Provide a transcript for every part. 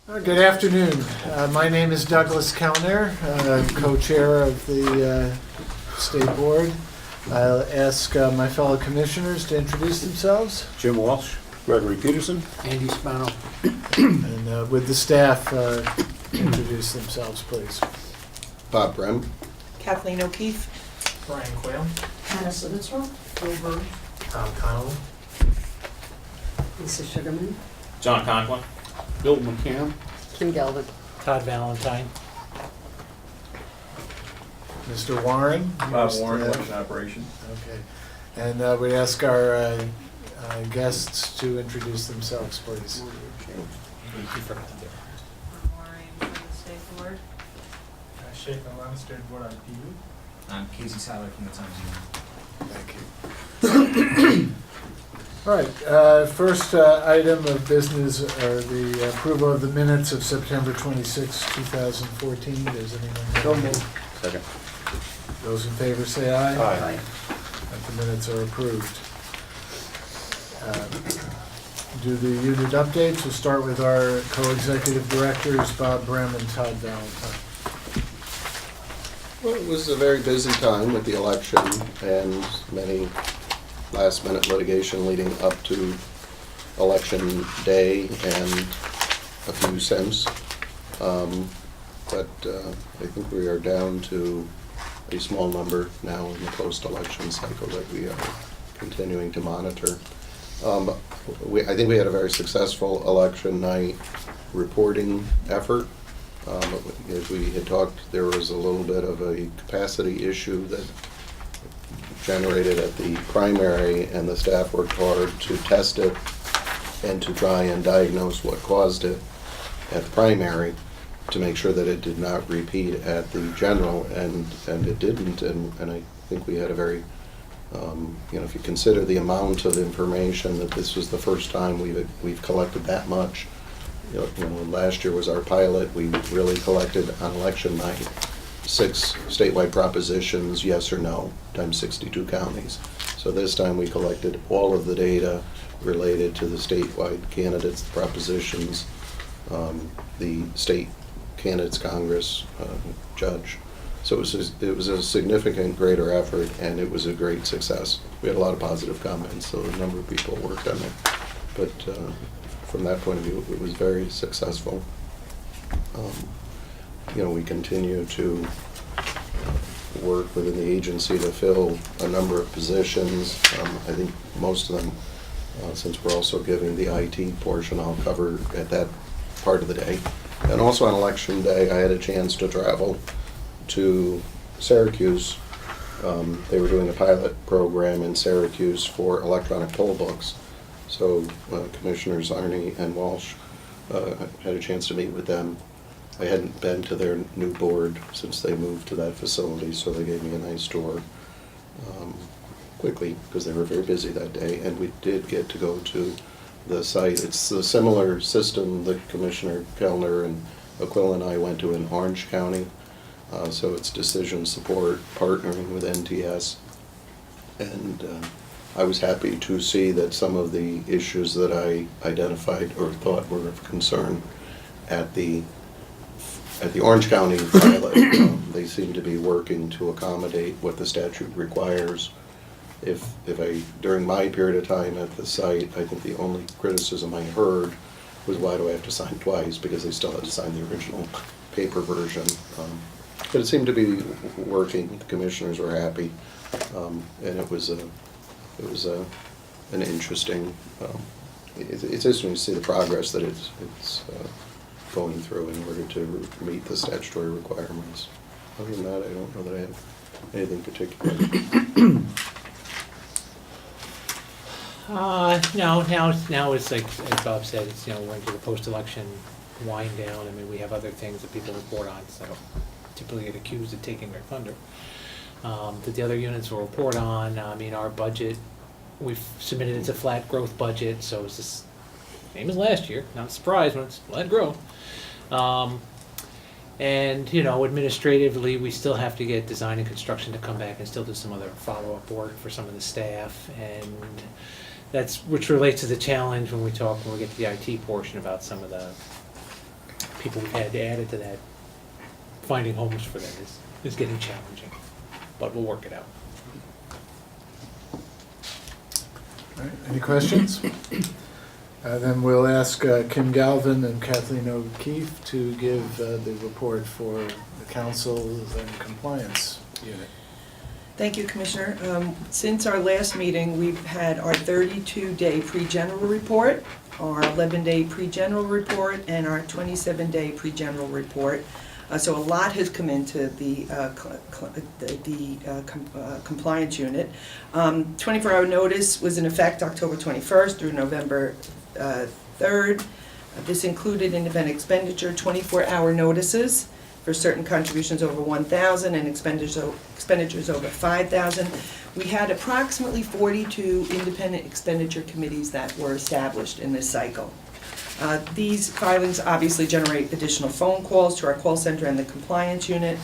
Good afternoon. My name is Douglas Kellner, co-chair of the State Board. I'll ask my fellow commissioners to introduce themselves. Jim Walsh. Gregory Peterson. Andy Spano. And with the staff, introduce themselves, please. Bob Brem. Kathleen O'Keefe. Brian Quayle. Hannah Slitzerl. Bill Burr. Tom Connolly. Lisa Sugarman. John Conklin. Bill McCann. Kim Galvin. Todd Valentine. Mr. Warren. Bob Warren, election operations. Okay. And we ask our guests to introduce themselves, please. You forgot to do it. Maureen from the State Board. Schaefer Lonister, Board on PU. I'm Casey Tyler from the Times Thank you. All right, first item of business are the approval of the minutes of September 26, 2014. Does anyone? So moved. Second. Those in favor say aye. Aye. And the minutes are approved. Do the unit updates. We'll start with our co-executive directors, Bob Brem and Todd Valentine. Well, it was a very busy time with the election and many last-minute litigation leading up to election day and a few since. But I think we are down to a small number now in the post-election cycle that we are continuing to monitor. I think we had a very successful election night reporting effort. As we had talked, there was a little bit of a capacity issue that generated at the primary, and the staff worked hard to test it and to try and diagnose what caused it at the primary to make sure that it did not repeat at the general, and it didn't, and I think we had a very, if you consider the amount of information, that this was the first time we've collected that much. Last year was our pilot. We really collected on election night 6 statewide propositions, yes or no, times 62 counties. So this time we collected all of the data related to the statewide candidates, propositions, the state candidates Congress judge. So it was a significant greater effort, and it was a great success. We had a lot of positive comments, so a number of people worked on it. But from that point of view, it was very successful. We continue to work within the agency to fill a number of positions. I think most of them, since we're also giving the IT portion, I'll cover at that part of the day. And also on election day, I had a chance to travel to Syracuse. They were doing a pilot program in Syracuse for electronic poll books. So Commissioners Arney and Walsh had a chance to meet with them. I hadn't been to their new board since they moved to that facility, so they gave me a nice tour quickly because they were very busy that day, and we did get to go to the site. It's a similar system that Commissioner Kellner and Aquila and I went to in Orange County, so it's decision support, partnering with NTS, and I was happy to see that some of the issues that I identified or thought were of concern at the Orange County pilot, they seem to be working to accommodate what the statute requires. During my period of time at the site, I think the only criticism I heard was, why do I have to sign twice? Because they still had to sign the original paper version. But it seemed to be working. The commissioners were happy, and it was an interesting. It's interesting to see the progress that it's going through in order to meet the statutory requirements. Other than that, I don't know that I have anything particular. Now it's like, as Bob said, it's, we're into the post-election wind down. I mean, we have other things that people report on, so typically get accused of taking their thunder. That the other units will report on. I mean, our budget, we've submitted, it's a flat growth budget, so it's the same as last year. Not surprised when it's flat growth. And, administratively, we still have to get design and construction to come back and still do some other follow-up work for some of the staff. And which relates to the challenge when we get to the IT portion about some of the people we've had added to that, finding homes for them is getting challenging, but we'll work it out. All right, any questions? Then we'll ask Kim Galvin and Kathleen O'Keefe to give the report for the council and compliance unit. Thank you, Commissioner. Since our last meeting, we've had our 32-day pre-general report, our 11-day pre-general report, and our 27-day pre-general report. So a lot has come into the compliance unit. 24-hour notice was in effect October 21st through November 3rd. This included independent expenditure, 24-hour notices for certain contributions over 1,000 and expenditures over 5,000. We had approximately 42 independent expenditure committees that were established in this cycle. These filings obviously generate additional phone calls to our call center and the compliance unit.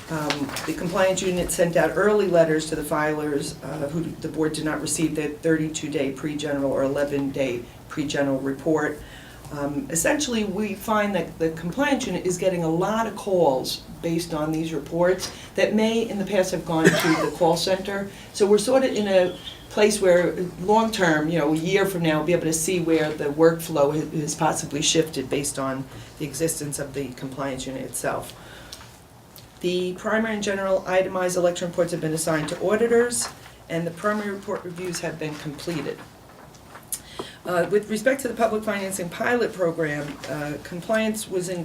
The compliance unit sent out early letters to the filers who the board did not receive the 32-day pre-general or 11-day pre-general report. Essentially, we find that the compliance unit is getting a lot of calls based on these reports that may in the past have gone to the call center. So we're sort of in a place where long-term, a year from now, we'll be able to see where the workflow has possibly shifted based on the existence of the compliance unit itself. The primary and general itemized election reports have been assigned to auditors, and the primary report reviews have been completed. With respect to the public financing pilot program, compliance was in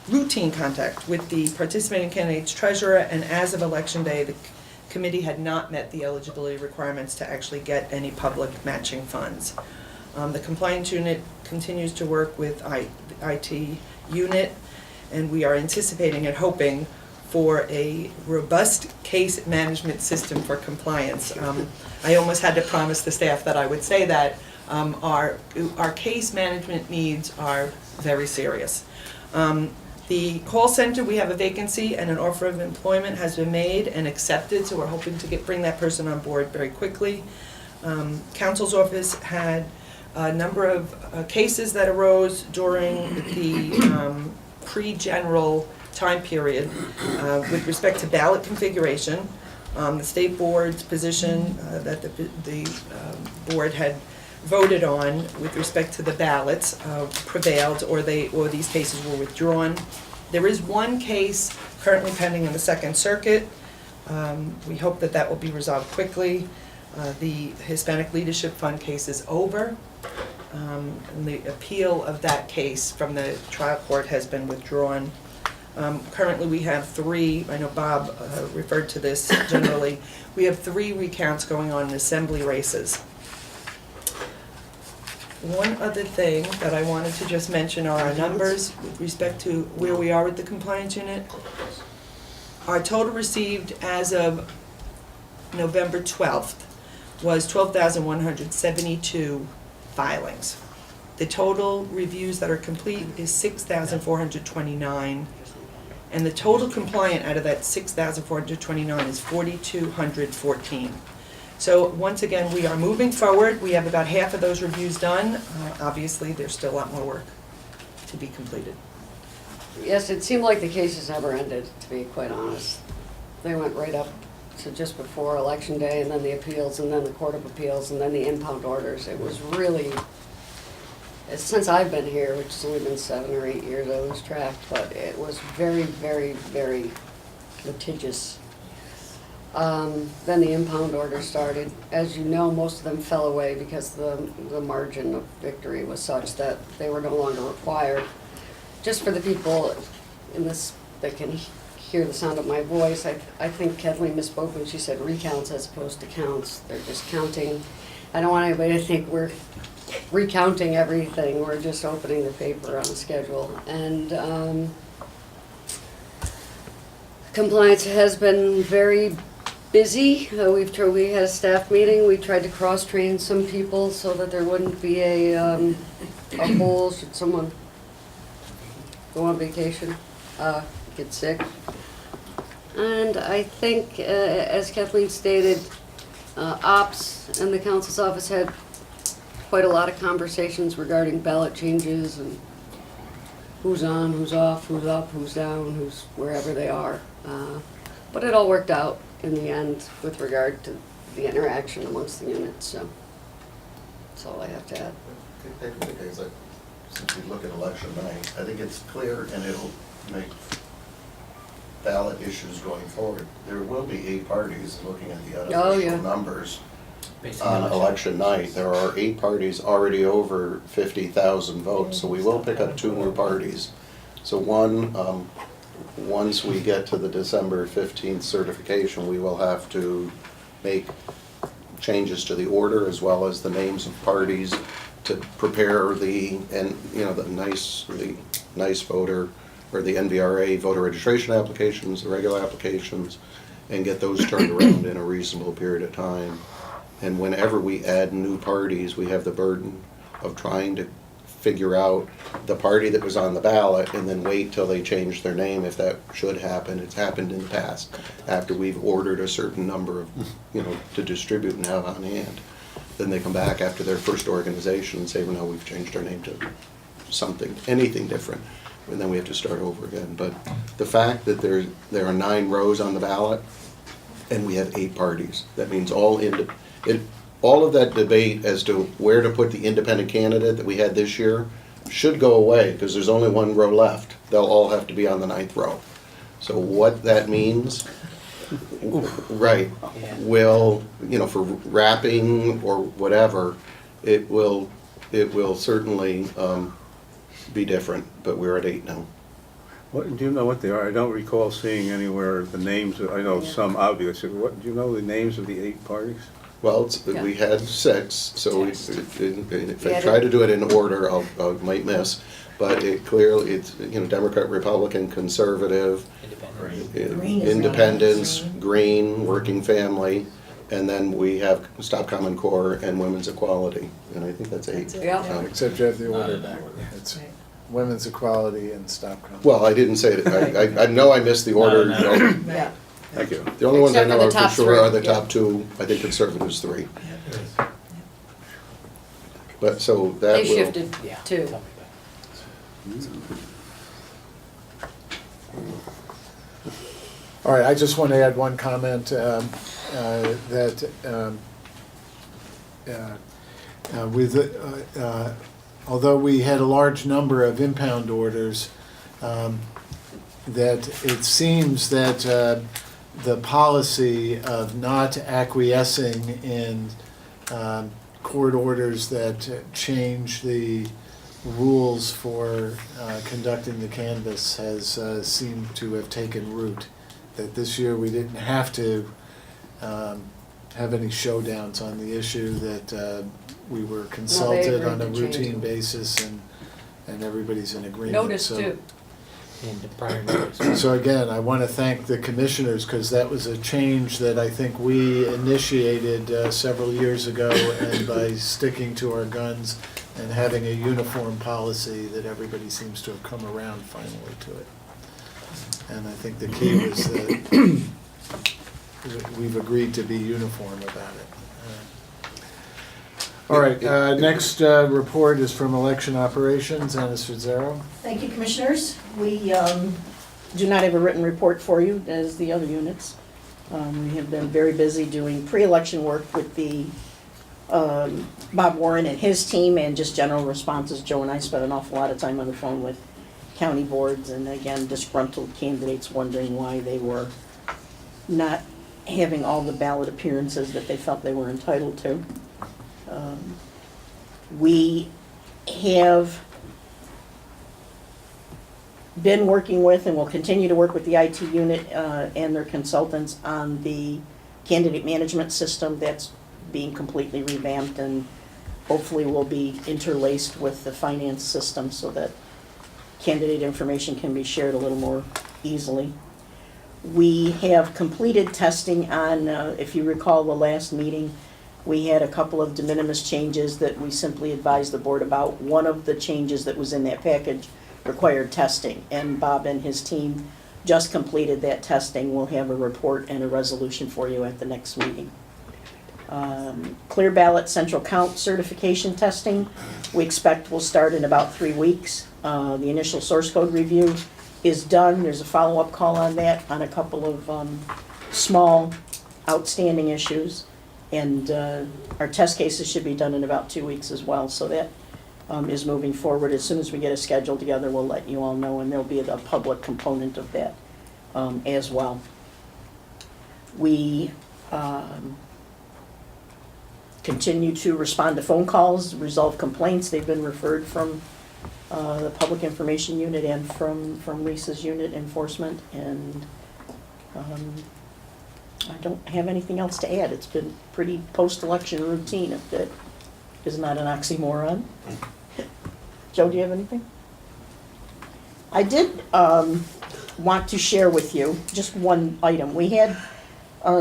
routine contact with the participating candidate's treasurer, and as of election day, the committee had not met the eligibility requirements to actually get any public matching funds. The compliance unit continues to work with the IT unit, and we are anticipating and hoping for a robust case management system for compliance. I almost had to promise the staff that I would say that. Our case management needs are very serious. The call center, we have a vacancy and an offer of employment has been made and accepted, so we're hoping to bring that person on board very quickly. Counsel's office had a number of cases that arose during the pre-general time period with respect to ballot configuration. The state board's position that the board had voted on with respect to the ballots prevailed, or these cases were withdrawn. There is one case currently pending in the Second Circuit. We hope that that will be resolved quickly. The Hispanic Leadership Fund case is over, and the appeal of that case from the trial court has been withdrawn. Currently we have 3, I know Bob referred to this generally, we have 3 recounts going on in assembly races. One other thing that I wanted to just mention are our numbers with respect to where we are with the compliance unit. Our total received as of November 12th was 12,172 filings. The total reviews that are complete is 6,429, and the total compliant out of that 6,429 is 4,214. So once again, we are moving forward. We have about half of those reviews done. Obviously, there's still a lot more work to be completed. Yes, it seemed like the cases never ended, to be quite honest. They went right up to just before Election Day, and then the appeals, and then the Court of Appeals, and then the impound orders. It was really, since I've been here, which has only been 7 or 8 years, I lose track, but it was very, very, very litigious. Then the impound order started. As you know, most of them fell away because the margin of victory was such that they were no longer required. Just for the people in this that can hear the sound of my voice, I think Kathleen misspoke when she said recounts as opposed to counts. They're just counting. I don't want anybody to think we're recounting everything. We're just opening the paper on a schedule. And compliance has been very busy. We had a staff meeting. We tried to cross-train some people so that there wouldn't be a hole should someone go on vacation, get sick. And I think, as Kathleen stated, Ops and the council's office had quite a lot of conversations regarding ballot changes and who's on, who's off, who's up, who's down, who's wherever they are. But it all worked out in the end with regard to the interaction amongst the units, so that's all I have to add. Since we look at election night, I think it's clear and it'll make ballot issues going forward. There will be 8 parties looking at the Oh, yeah. unofficial numbers. Based on On election night, there are 8 parties already over 50,000 votes, so we will pick up 2 new parties. So once we get to the December 15th certification, we will have to make changes to the order as well as the names of parties to prepare the nice voter, or the NVRA voter registration applications, the regular applications, and get those turned around in a reasonable period of time. And whenever we add new parties, we have the burden of trying to figure out the party that was on the ballot and then wait till they change their name if that should happen. It's happened in the past, after we've ordered a certain number of, to distribute and have on hand. Then they come back after their first organization and say, well, no, we've changed our name to something, anything different. And then we have to start over again. But the fact that there are 9 rows on the ballot and we have 8 parties, that means all of that debate as to where to put the independent candidate that we had this year should go away, because there's only 1 row left. They'll all have to be on the 9th row. So what that means, right, will, for wrapping or whatever, it will certainly be different, but we're at 8 now. What, do you know what they are? I don't recall seeing anywhere the names, I know some obvious. What, do you know the names of the 8 parties? Well, Yeah. we had 6, so Yes. if I try to do it in order, I might miss. But it's Democrat, Republican, Conservative, Independent. Green is not Independence, green. Green, Working Family, and then we have Stop Common Core and Women's Equality. And I think that's 8. That's it. Yeah. Except you have the order back. It's Right. women's equality and stop crime. Well, I didn't say it. I know I missed the order. Yeah. Thank you. The only ones I Except for know the of for top sure 3, are the yeah. top 2. I think Conservatives 3. But so that They will. shifted Yeah. too. Tell me about All right, I just want to add one comment although we had a large number of impound orders, that it seems that the policy of not acquiescing in court orders that change the rules for conducting the canvass has seemed to have taken root. That this year we didn't have to have any showdowns on the issue, that we were consulted on a agreed to change routine them. basis and everybody's in agreement. Notice So- too. in the prior notice. So again, I want to thank the commissioners, because that was a change that I think we initiated several years ago, and by sticking to our guns and having a uniform policy, that everybody seems to have come around finally to it. And I think the key was that we've agreed to be uniform about it. All right, next report is from Election Operations, Anna Srizzaro. Thank you, Commissioners. We do not have a written report for you, as the other units. We have been very busy doing pre-election work with the Bob Warren and his team, and just general responses. Joe and I spent an awful lot of time on the phone with county boards, and again, disgruntled candidates wondering why they were not having all the ballot appearances that they felt they were entitled to. We have been working with and will continue to work with the IT unit and their consultants on the candidate management system that's being completely revamped, and hopefully will be interlaced with the finance system so that candidate information can be shared a little more easily. We have completed testing on, if you recall the last meeting, we had a couple of de minimis changes that we simply advised the board about. One of the changes that was in that package required testing, and Bob and his team just completed that testing. We'll have a report and a resolution for you at the next meeting. Clear ballot central count certification testing, we expect will start in about 3 weeks. The initial source code review is done. There's a follow-up call on that, on a couple of small outstanding issues. And our test cases should be done in about 2 weeks as well. So that is moving forward. As soon as we get a schedule together, we'll let you all know, and there'll be the public component of that as well. We continue to respond to phone calls, resolve complaints. They've been referred from the Public Information Unit and from Lisa's unit, enforcement, and I don't have anything else to add. It's been pretty post-election routine, if that is not an oxymoron. Joe, do you have anything? I did want to share with you just one item. We had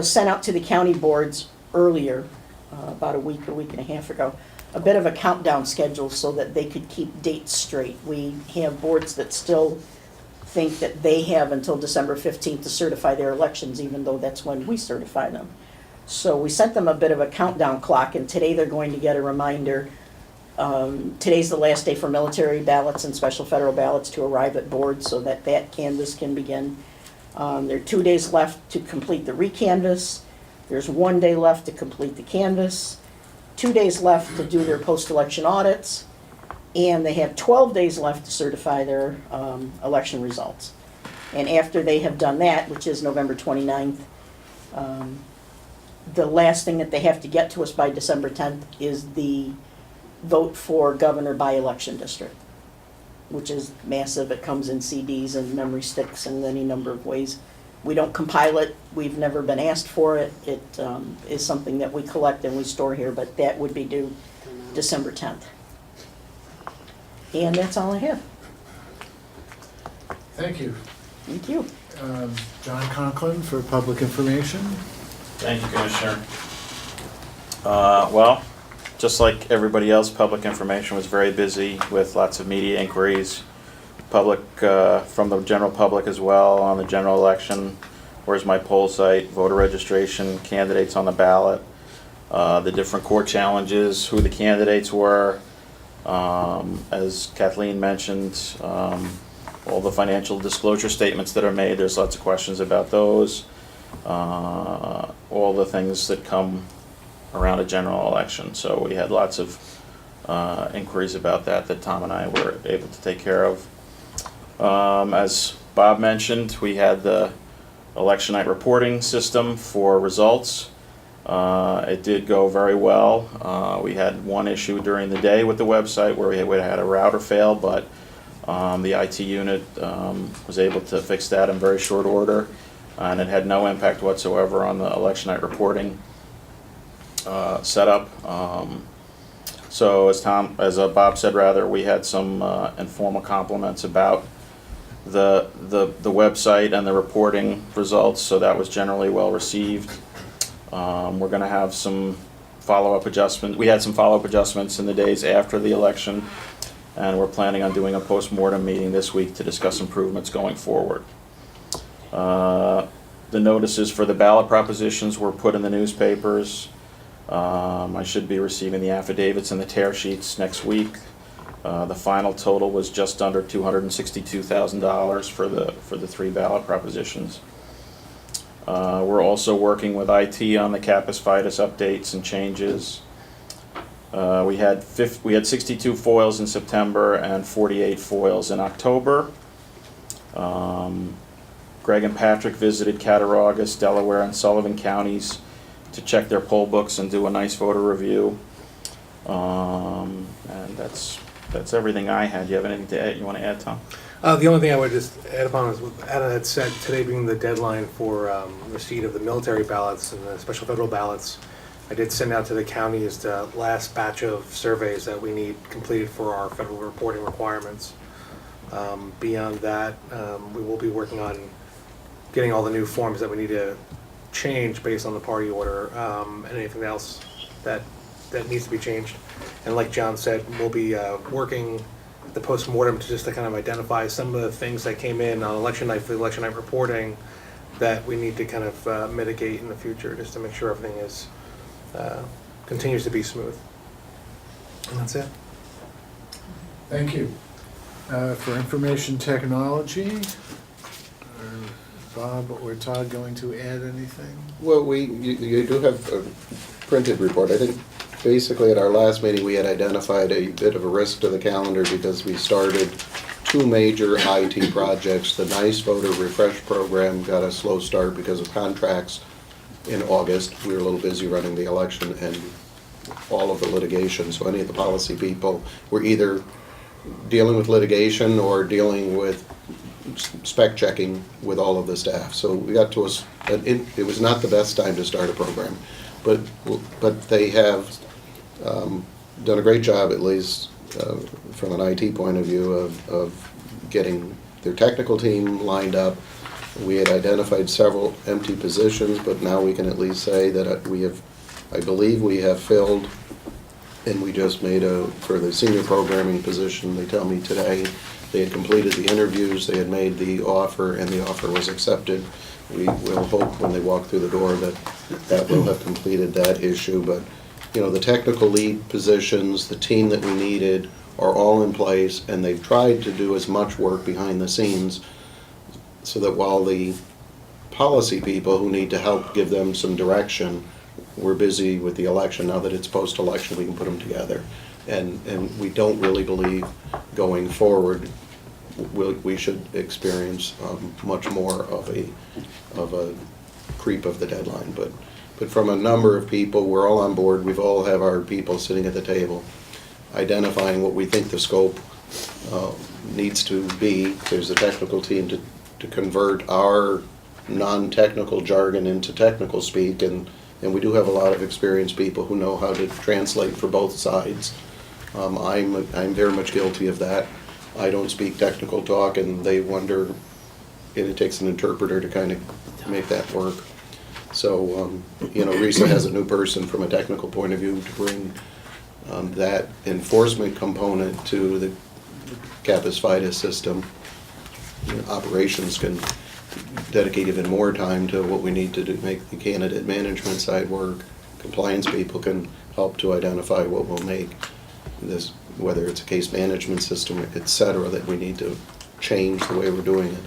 sent out to the county boards earlier, about a week and a half ago, a bit of a countdown schedule so that they could keep dates straight. We have boards that still think that they have until December 15th to certify their elections, even though that's when we certify them. So we sent them a bit of a countdown clock, and today they're going to get a reminder. Today's the last day for military ballots and special federal ballots to arrive at boards so that that canvass can begin. There are 2 days left to complete the recanvass. There's 1 day left to complete the canvass, 2 days left to do their post-election audits, and they have 12 days left to certify their election results. And after they have done that, which is November 29th, the last thing that they have to get to us by December 10th is the vote for governor by election district, which is massive. It comes in CDs and memory sticks and any number of ways. We don't compile it. We've never been asked for it. It is something that we collect and we store here, but that would be due December 10th. And that's all I have. Thank you. Thank you. John Conklin for Public Information. Thank you, Commissioner. Well, just like everybody else, public information was very busy with lots of media inquiries. Public, from the general public as well on the general election. Where's my poll site, voter registration, candidates on the ballot, the different court challenges, who the candidates were. As Kathleen mentioned, all the financial disclosure statements that are made, there's lots of questions about those. All the things that come around a general election. So we had lots of inquiries about that Tom and I were able to take care of. As Bob mentioned, we had the election night reporting system for results. It did go very well. We had one issue during the day with the website where we had a router fail, but the IT unit was able to fix that in very short order, and it had no impact whatsoever on the election night reporting setup. So as Bob said, we had some informal compliments about the website and the reporting results, so that was generally well received. We're going to have some follow-up adjustments. We had some follow-up adjustments in the days after the election, and we're planning on doing a post-mortem meeting this week to discuss improvements going forward. The notices for the ballot propositions were put in the newspapers. I should be receiving the affidavits and the tear sheets next week. The final total was just under $262,000 for the 3 ballot propositions. We're also working with IT on the Capus Fidus updates and changes. We had 62 foils in September and 48 foils in October. Greg and Patrick visited Cattaraugus, Delaware, and Sullivan counties to check their poll books and do a nice voter review. And that's everything I had. Do you have anything to add? You want to add, Tom? The only thing I would just add upon is what Anna had said, today being the deadline for receipt of the military ballots and the special federal ballots. I did send out to the counties the last batch of surveys that we need completed for our federal reporting requirements. Beyond that, we will be working on getting all the new forms that we need to change based on the party order, and anything else that needs to be changed. And like John said, we'll be working the post-mortem to kind of identify some of the things that came in on election night for the election night reporting that we need to kind of mitigate in the future, just to make sure everything is continues to be smooth. And that's it. Thank you. For information technology, are Bob or Todd going to add anything? Well, you do have a printed report. I think basically at our last meeting, we had identified a bit of a risk to the calendar because we started two major IT projects. The Nysboe refresh program got a slow start because of contracts in August. We were a little busy running the election and all of the litigation, so any of the policy people were either dealing with litigation or dealing with spec checking with all of the staff. So we got to it was not the best time to start a program, but they have done a great job, at least from an IT point of view, of getting their technical team lined up. We had identified several empty positions, but now we can at least say that I believe we have filled, and we just made for the senior programming position, they tell me today, they had completed the interviews, they had made the offer, and the offer was accepted. We will hope when they walk through the door that will have completed that issue, but the technical lead positions, the team that we needed are all in place, and they've tried to do as much work behind the scenes so that while the policy people who need to help give them some direction, we're busy with the election. Now that it's post-election, we can put them together. And we don't really believe going forward we should experience much more of a creep of the deadline. But from a number of people, we're all on board. We've all have our people sitting at the table, identifying what we think the scope needs to be. There's a technical team to convert our non-technical jargon into technical speak, and we do have a lot of experienced people who know how to translate for both sides. I'm very much guilty of that. I don't speak technical talk, and they wonder, and it takes an interpreter to kind of make that work. So, RISA has a new person from a technical point of view to bring that enforcement component to the Capus Fidus system. Operations can dedicate even more time to what we need to do, make the candidate management side work. Compliance people can help to identify what will make this, whether it's a case management system, et cetera, that we need to change the way we're doing it.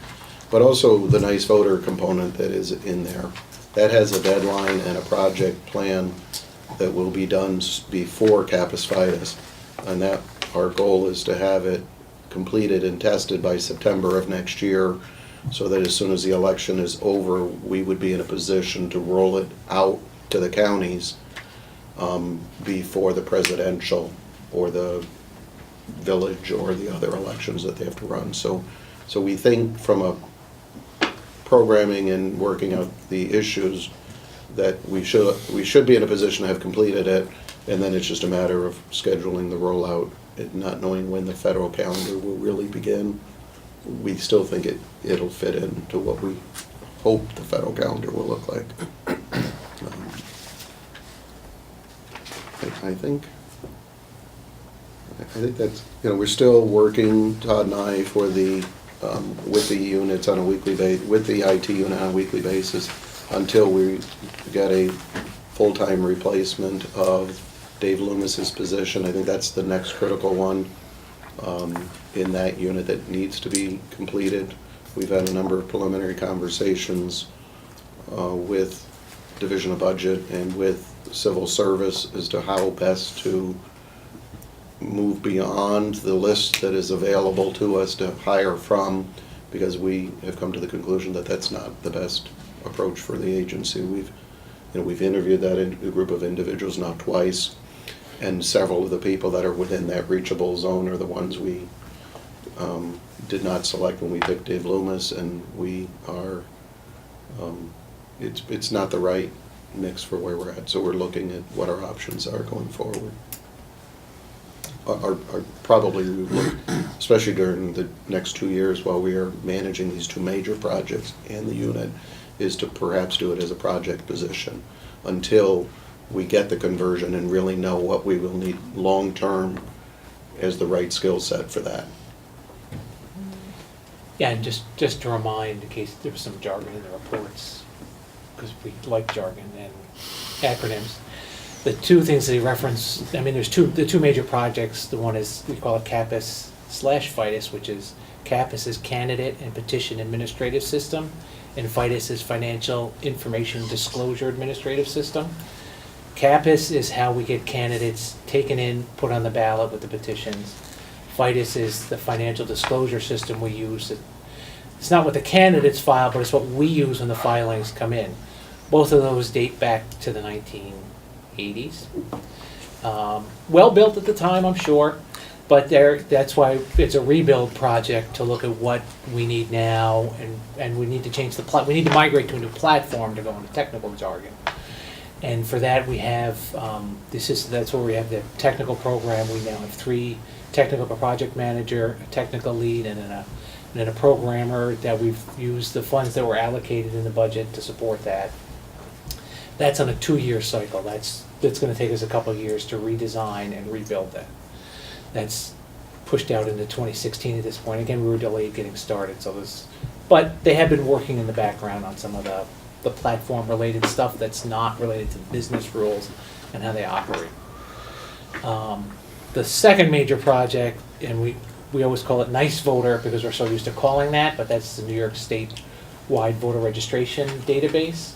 But also the nice voter component that is in there. That has a deadline and a project plan that will be done before Capus Fidus. And that our goal is to have it completed and tested by September of next year, so that as soon as the election is over, we would be in a position to roll it out to the counties before the presidential or the village or the other elections that they have to run. So we think from a programming and working out the issues that we should be in a position to have completed it, and then it's just a matter of scheduling the rollout and not knowing when the federal calendar will really begin. We still think it'll fit into what we hope the federal calendar will look like. I think that's, we're still working, Todd and I, for the with the units on a weekly with the IT unit on a weekly basis until we get a full-time replacement of Dave Loomis's position. I think that's the next critical one in that unit that needs to be completed. We've had a number of preliminary conversations with Division of Budget and with Civil Service as to how best to move beyond the list that is available to us to hire from, because we have come to the conclusion that that's not the best approach for the agency. We've interviewed a group of individuals now twice, and several of the people that are within that reachable zone are the ones we did not select when we picked Dave Loomis, and we are it's not the right mix for where we're at. So we're looking at what our options are going forward. Are probably, especially during the next 2 years while we are managing these two major projects and the unit, is to perhaps do it as a project position until we get the conversion and really know what we will need long-term as the right skill set for that. Yeah, and just to remind, in case there was some jargon in the reports, because we like jargon and acronyms, The two things that he referenced, I mean, the two major projects. The one is, we call it CAPAS/FIDUS, which is, CAPAS is Candidate and Petition Administrative System, and FIDUS is Financial Information Disclosure Administrative System. CAPAS is how we get candidates taken in, put on the ballot with the petitions. FIDUS is the financial disclosure system we use. It's not what the candidates file, but it's what we use when the filings come in. Both of those date back to the 1980s. Well-built at the time, I'm sure, but that's why it's a rebuild project to look at what we need now, and we need to change we need to migrate to a new platform, to go into technical jargon. And for that, we have, that's where we have the technical program. We now have 3 technical, a project manager, a technical lead, and then a programmer that we've used the funds that were allocated in the budget to support that. That's on a 2-year cycle. That's gonna take us a couple of years to redesign and rebuild that. That's pushed out into 2016 at this point. Again, we were delayed getting started, but they have been working in the background on some of the platform-related stuff that's not related to business rules and how they operate. The second major project, and we always call it Nysvoter because we're so used to calling that, but that's the New York State-wide voter registration database.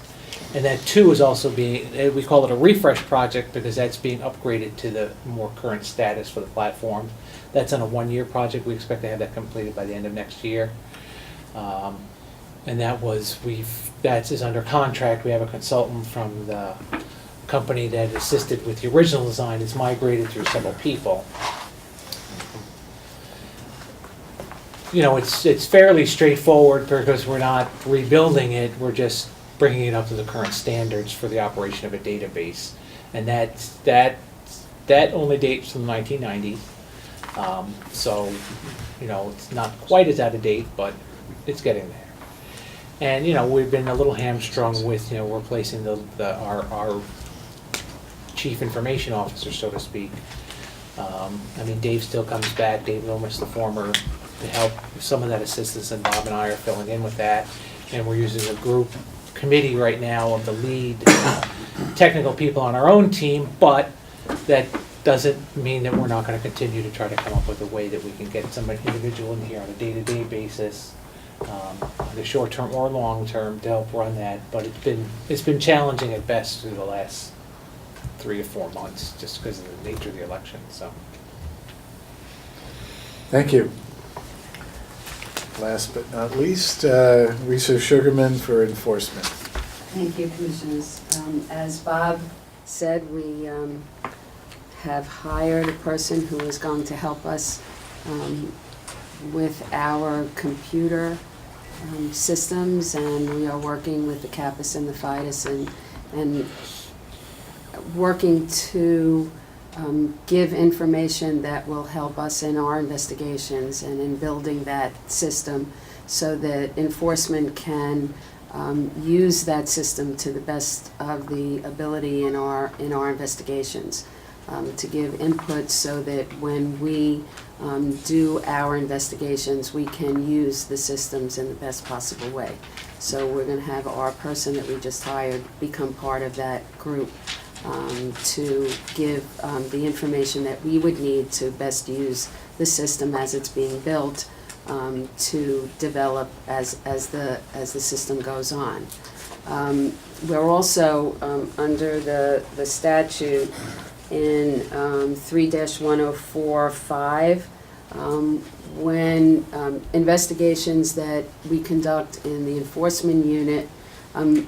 And that too is also we call it a refresh project because that's being upgraded to the more current status for the platform. That's on a 1-year project. We expect to have that completed by the end of next year. And that is under contract. We have a consultant from the company that assisted with the original design. It's migrated through several people. You know, it's fairly straightforward because we're not rebuilding it. We're just bringing it up to the current standards for the operation of a database. And that only dates from the 1990s. So, you know, it's not quite as out of date, but it's getting there. And, you know, we've been a little hamstrung with, you know, replacing our chief information officer, so to speak. I mean, Dave still comes back, Dave Lomas, the former, to help with some of that assistance, and Bob and I are filling in with that. And we're using a group committee right now of the lead technical people on our own team, but that doesn't mean that we're not going to continue to try to come up with a way that we can get some individual in here on a day-to-day basis, either short-term or long-term, to help run that. But it's been challenging at best through the last 3 to 4 months, just because of the nature of the election. So, Thank you. Last but not least, Lisa Sugarman for enforcement. Thank you, Commissioners. As Bob said, we have hired a person who is going to help us with our computer systems, and we are working with the CAPAS and the FIDUS and working to give information that will help us in our investigations and in building that system so that enforcement can use that system to the best of the ability in our investigations, to give input so that when we do our investigations, we can use the systems in the best possible way. So we're going to have our person that we just hired become part of that group to give the information that we would need to best use the system as it's being built to develop as the system goes on. We're also under the statute in 3-1045, when investigations that we conduct in the enforcement unit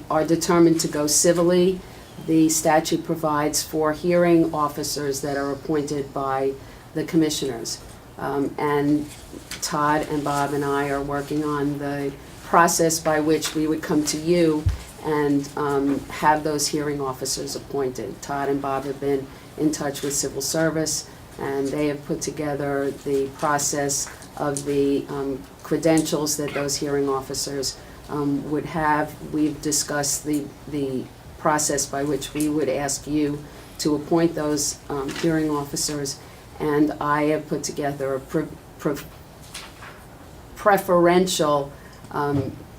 are determined to go civilly, the statute provides for hearing officers that are appointed by the commissioners. And Todd and Bob and I are working on the process by which we would come to you and have those hearing officers appointed. Todd and Bob have been in touch with civil service, and they have put together the process of the credentials that those hearing officers would have. We've discussed the process by which we would ask you to appoint those hearing officers, and I have put together a preferential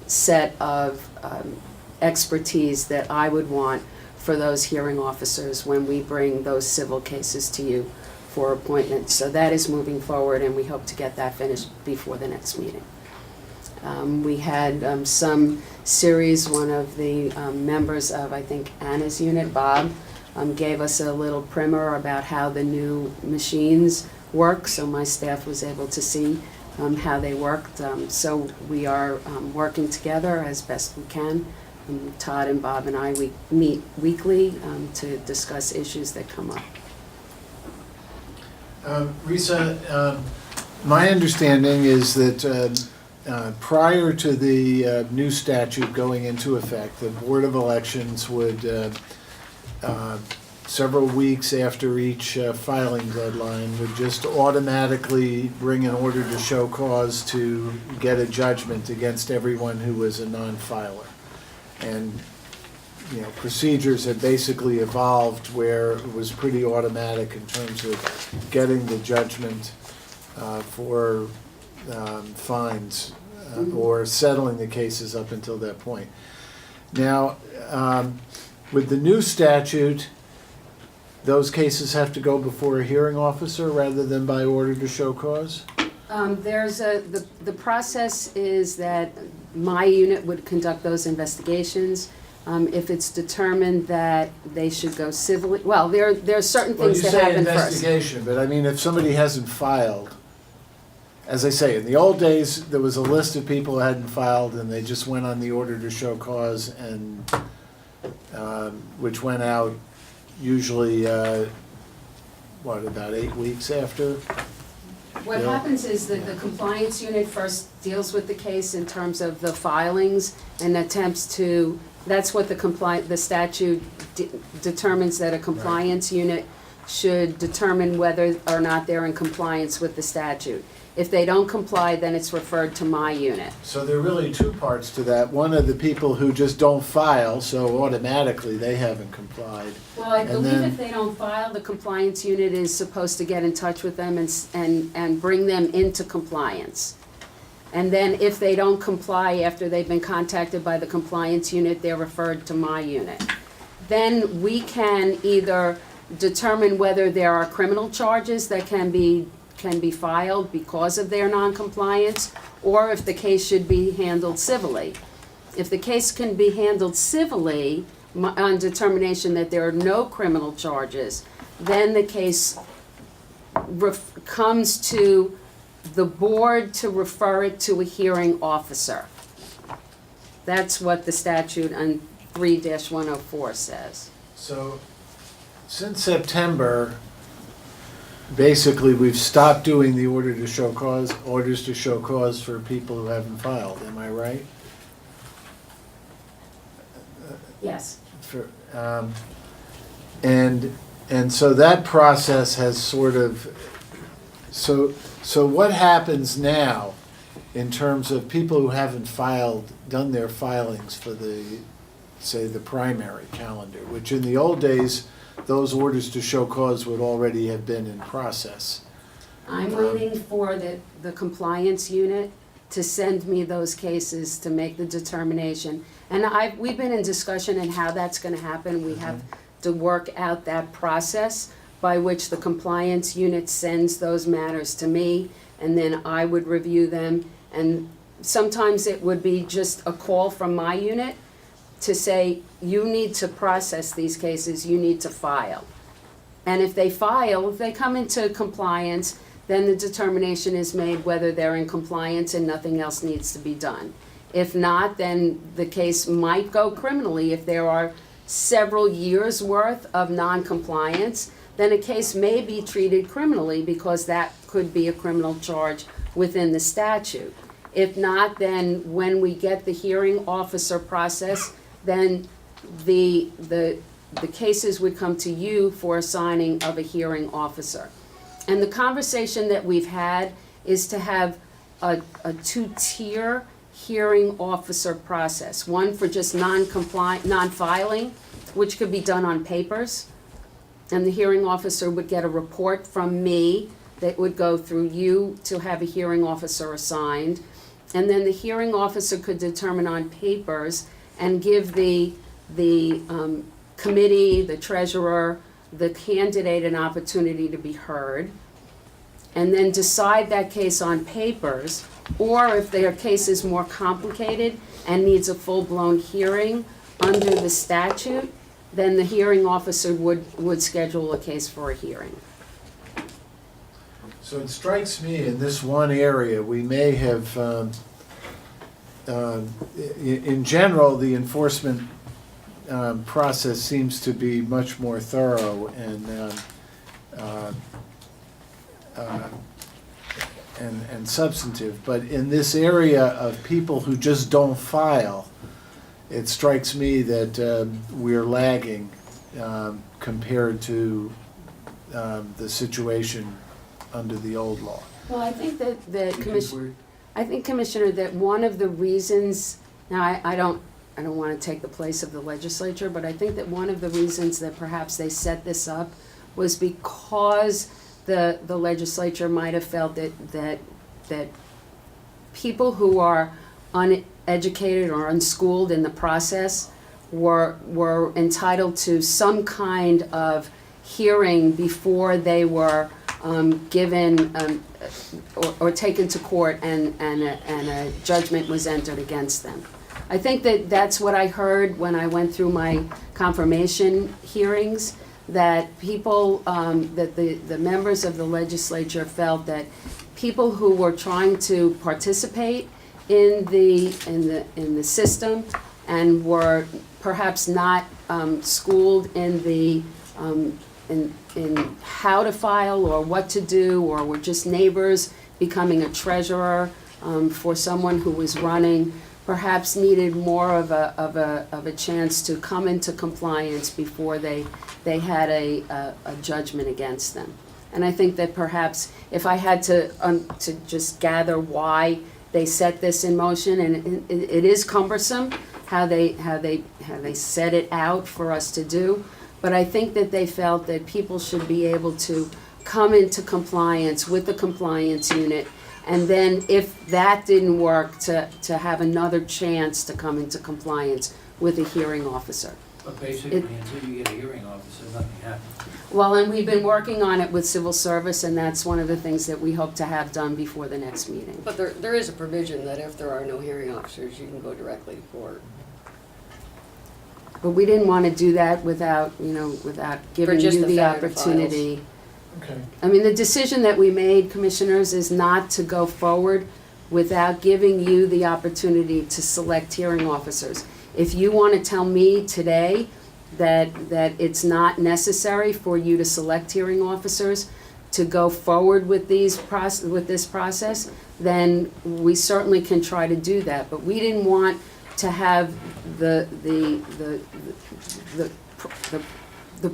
set of expertise that I would want for those hearing officers when we bring those civil cases to you for appointment. So that is moving forward, and we hope to get that finished before the next meeting. We had some series, one of the members of, I think, Anna's unit, Bob, gave us a little primer about how the new machines work, so my staff was able to see how they worked. So we are working together as best we can. Todd and Bob and I, we meet weekly to discuss issues that come up. Risa, my understanding is that prior to the new statute going into effect, the Board of Elections would, several weeks after each filing deadline, would just automatically bring an order to show cause to get a judgment against everyone who was a non-filer. And, you know, procedures had basically evolved where it was pretty automatic in terms of getting the judgment for fines or settling the cases up until that point. Now, with the new statute, those cases have to go before a hearing officer rather than by order to show cause? The process is that my unit would conduct those investigations. If it's determined that they should go civilly, well, there are certain things that happen Well, you say first. investigation, but I mean, if somebody hasn't filed, as I say, in the old days, there was a list of people who hadn't filed, and they just went on the order to show cause, and which went out usually, about 8 weeks after? What Yeah. happens is that the compliance unit first deals with the case in terms of the filings and attempts to, that's what the statute determines, that a compliance unit should determine whether or not they're in compliance with the statute. If they don't comply, then it's referred to my unit. So there are really two parts to that. One are the people who just don't file, so automatically they haven't complied. Well, I And believe then- if they don't file, the compliance unit is supposed to get in touch with them and bring them into compliance. And then if they don't comply after they've been contacted by the compliance unit, they're referred to my unit. Then we can either determine whether there are criminal charges that can be filed because of their noncompliance, or if the case should be handled civilly. If the case can be handled civilly, on determination that there are no criminal charges, then the case comes to the board to refer it to a hearing officer. That's what the statute on 3-104 says. So, since September, basically, we've stopped doing the orders to show cause for people who haven't filed, am I right? Yes. And so that process has sort of, so what happens now in terms of people who haven't done their filings for the primary calendar, which in the old days, those orders to show cause would already have been in process. I'm waiting for the compliance unit to send me those cases to make the determination. And we've been in discussion on how that's gonna happen. We have to work out that process by which the compliance unit sends those matters to me, and then I would review them. And sometimes it would be just a call from my unit to say, you need to process these cases, you need to file. And if they file, if they come into compliance, then the determination is made whether they're in compliance and nothing else needs to be done. If not, then the case might go criminally. If there are several years' worth of non-compliance, then a case may be treated criminally because that could be a criminal charge within the statute. If not, then when we get the hearing officer process, then the cases would come to you for assigning of a hearing officer. And the conversation that we've had is to have a two-tier hearing officer process. One for just non-filing, which could be done on papers. And the hearing officer would get a report from me that would go through you to have a hearing officer assigned. And then the hearing officer could determine on papers and give the committee, the treasurer, the candidate an opportunity to be heard, and then decide that case on papers, or if their case is more complicated and needs a full-blown hearing under the statute, then the hearing officer would schedule a case for a hearing. So it strikes me in this one area, we may have, in general, the enforcement process seems to be much more thorough and substantive. But in this area of people who just don't file, it strikes me that we're lagging compared to the situation under the old law. Well, I think that Because we're- I think, Commissioner, that one of the reasons, now I don't want to take the place of the legislature, but I think that one of the reasons that perhaps they set this up was because the legislature might have felt that people who are uneducated or unschooled in the process were entitled to some kind of hearing before they were given or taken to court and a judgment was entered against them. I think that that's what I heard when I went through my confirmation hearings, that people, that the members of the legislature felt that people who were trying to participate in the system and were perhaps not schooled in the in how to file or what to do, or were just neighbors becoming a treasurer for someone who was running, perhaps needed more of a chance to come into compliance before they had a judgment against them. And I think that perhaps if I had to just gather why they set this in motion, and it is cumbersome how they set it out for us to do, but I think that they felt that people should be able to come into compliance with the compliance unit, and then if that didn't work, to have another chance to come into compliance with a hearing officer. But basically, until you get a hearing officer, nothing happens. Well, and we've been working on it with civil service, and that's one of the things that we hope to have done before the next meeting. But there is a provision that if there are no hearing officers, you can go directly to court. But we didn't want to do that without giving just you the the failure to opportunity. Okay. I mean, the decision that we made, commissioners, is not to go forward without giving you the opportunity to select hearing officers. If you want to tell me today that it's not necessary for you to select hearing officers to go forward with this process, then we certainly can try to do that. But we didn't want to have the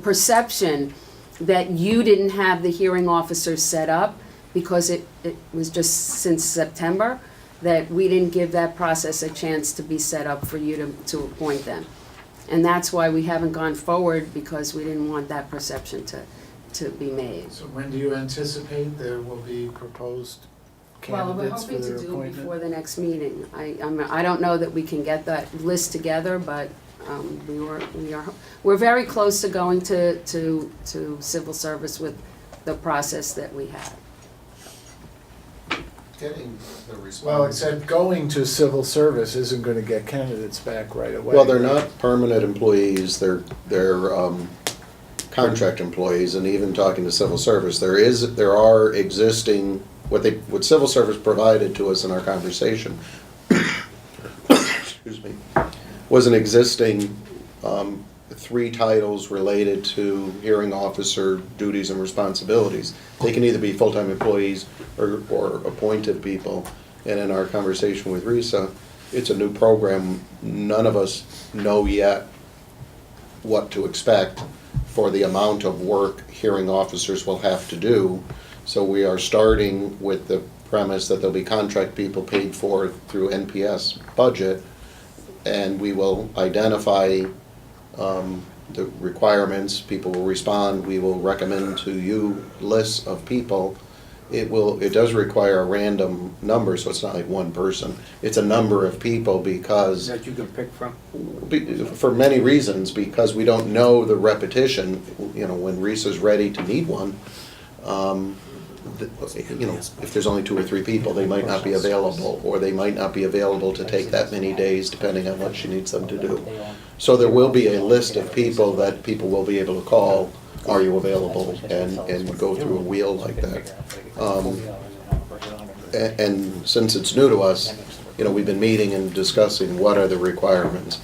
perception that you didn't have the hearing officers set up, because it was just since September that we didn't give that process a chance to be set up for you to appoint them. And that's why we haven't gone forward, because we didn't want that perception to be made. So when do you anticipate there will be proposed Well, we're candidates for hoping their to do it appointment? before the next meeting. I don't know that we can get that list together, but we're very close to going to civil service with the process that we have. Getting the response. Well, except going to civil service isn't going to get candidates back right away. Well, they're not permanent employees, they're contract employees, and even talking to civil service, there are existing, what civil service provided to us in our conversation, excuse me, was an existing 3 titles related to hearing officer duties and responsibilities. They can either be full-time employees or appointed people. And in our conversation with Risa, it's a new program. None of us know yet what to expect for the amount of work hearing officers will have to do. So we are starting with the premise that there'll be contract people paid for through NPS budget, and we will identify the requirements. People will respond. We will recommend to you lists of people. it does require a random number, so it's not like one person. It's a number of people because, That you can pick from? for many reasons, because we don't know the repetition, you know, when Risa's ready to need one, you know, if there's only 2 or 3 people, they might not be available, or they might not be available to take that many days, depending on what she needs them to do. So there will be a list of people that people will be able to call, are you available, and go through a wheel like that. And since it's new to us, you know, we've been meeting and discussing what are the requirements.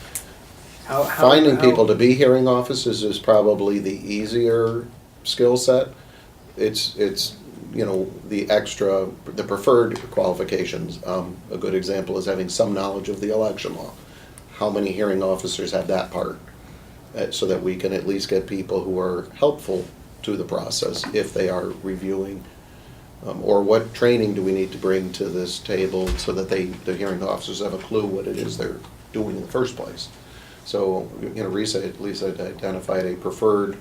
Finding people to be hearing officers is probably the easier skill set. It's you know, the preferred qualifications. A good example is having some knowledge of the election law. How many hearing officers have that part? So that we can at least get people who are helpful to the process if they are reviewing. Or what training do we need to bring to this table so that the hearing officers have a clue what it is they're doing in the first place. So, you know, Risa at least identified a preferred,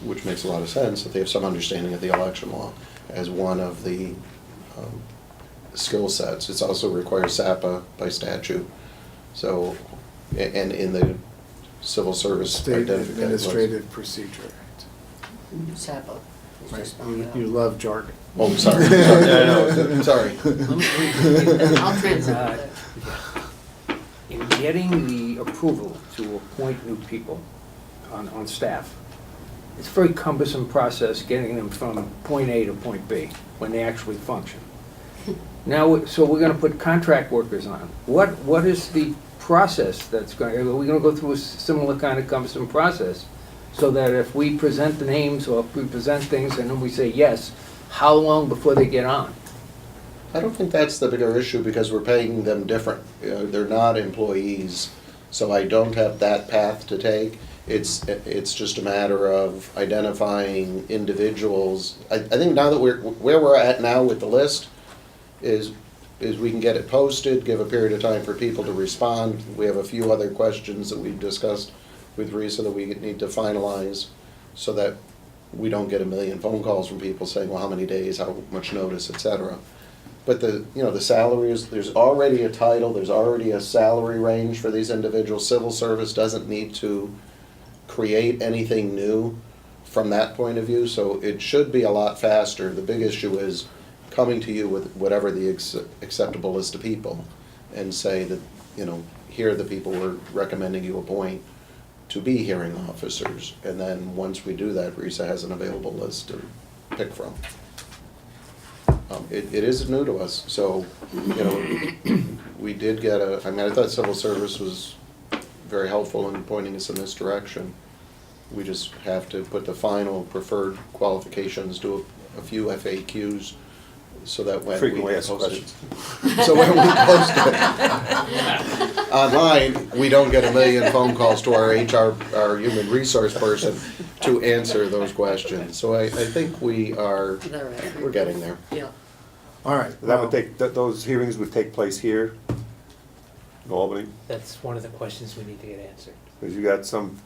which makes a lot of sense, that they have some understanding of the election law as one of the skill sets. It also requires SAPA by statute. So, and in the civil service State identification. Administrative Procedure Act. SAPA. Right. You love jargon. Oh, sorry, sorry, I know, sorry. I'll translate it. In getting the approval to appoint new people on staff, it's a very cumbersome process getting them from point A to point B when they actually function. Now, so we're gonna put contract workers on. What is the process that's going, are we gonna go through a similar kind of cumbersome process? So that if we present the names or if we present things and then we say yes, how long before they get on? I don't think that's the bigger issue because we're paying them different. They're not employees, so I don't have that path to take. It's just a matter of identifying individuals. I think now that where we're at now with the list is we can get it posted, give a period of time for people to respond. We have a few other questions that we've discussed with Risa that we need to finalize so that we don't get a million phone calls from people saying, well, how many days, how much notice, et cetera. But the salaries, there's already a title, there's already a salary range for these individuals. Civil service doesn't need to create anything new from that point of view, so it should be a lot faster. The big issue is coming to you with whatever the acceptable list of people and say that, you know, here are the people we're recommending you appoint to be hearing officers. And then once we do that, Risa has an available list to pick from. It is new to us, so, you know, we did get I mean, I thought civil service was very helpful in pointing us in this direction. We just have to put the final preferred qualifications, do a few FAQs, so that when Frequently we asked post questions. it, so when we post it online, we don't get a million phone calls to our HR, our human resource person to answer those questions. So I think we're getting there. Yeah. All right. That would take, those hearings would take place here in Albany? That's one of the questions we need to get answered. Because you got some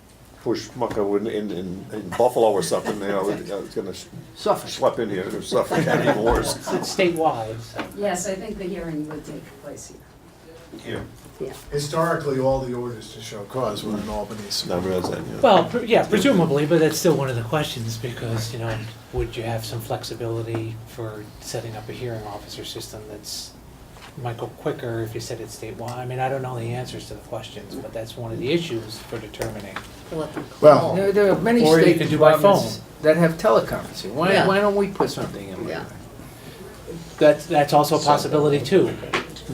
push mucker in Buffalo or something, you know, it's gonna schlep in here, it's Suffolk, and even worse. It's statewide, so. Yes, I think the hearing would take place here. Here. Yeah. Historically, all the orders to show cause were in Albany. Never has that, yeah. Well, yeah, presumably, but that's still one of the questions, because, you know, would you have some flexibility for setting up a hearing officer system that's, might go quicker if you said it's statewide? I mean, I don't know the answers to the questions, but that's one of the issues for determining. Well, There are many Or you state could do by departments phone. that have teleconferencing. Yeah. Why don't we put something in Yeah. like That's also a possibility too.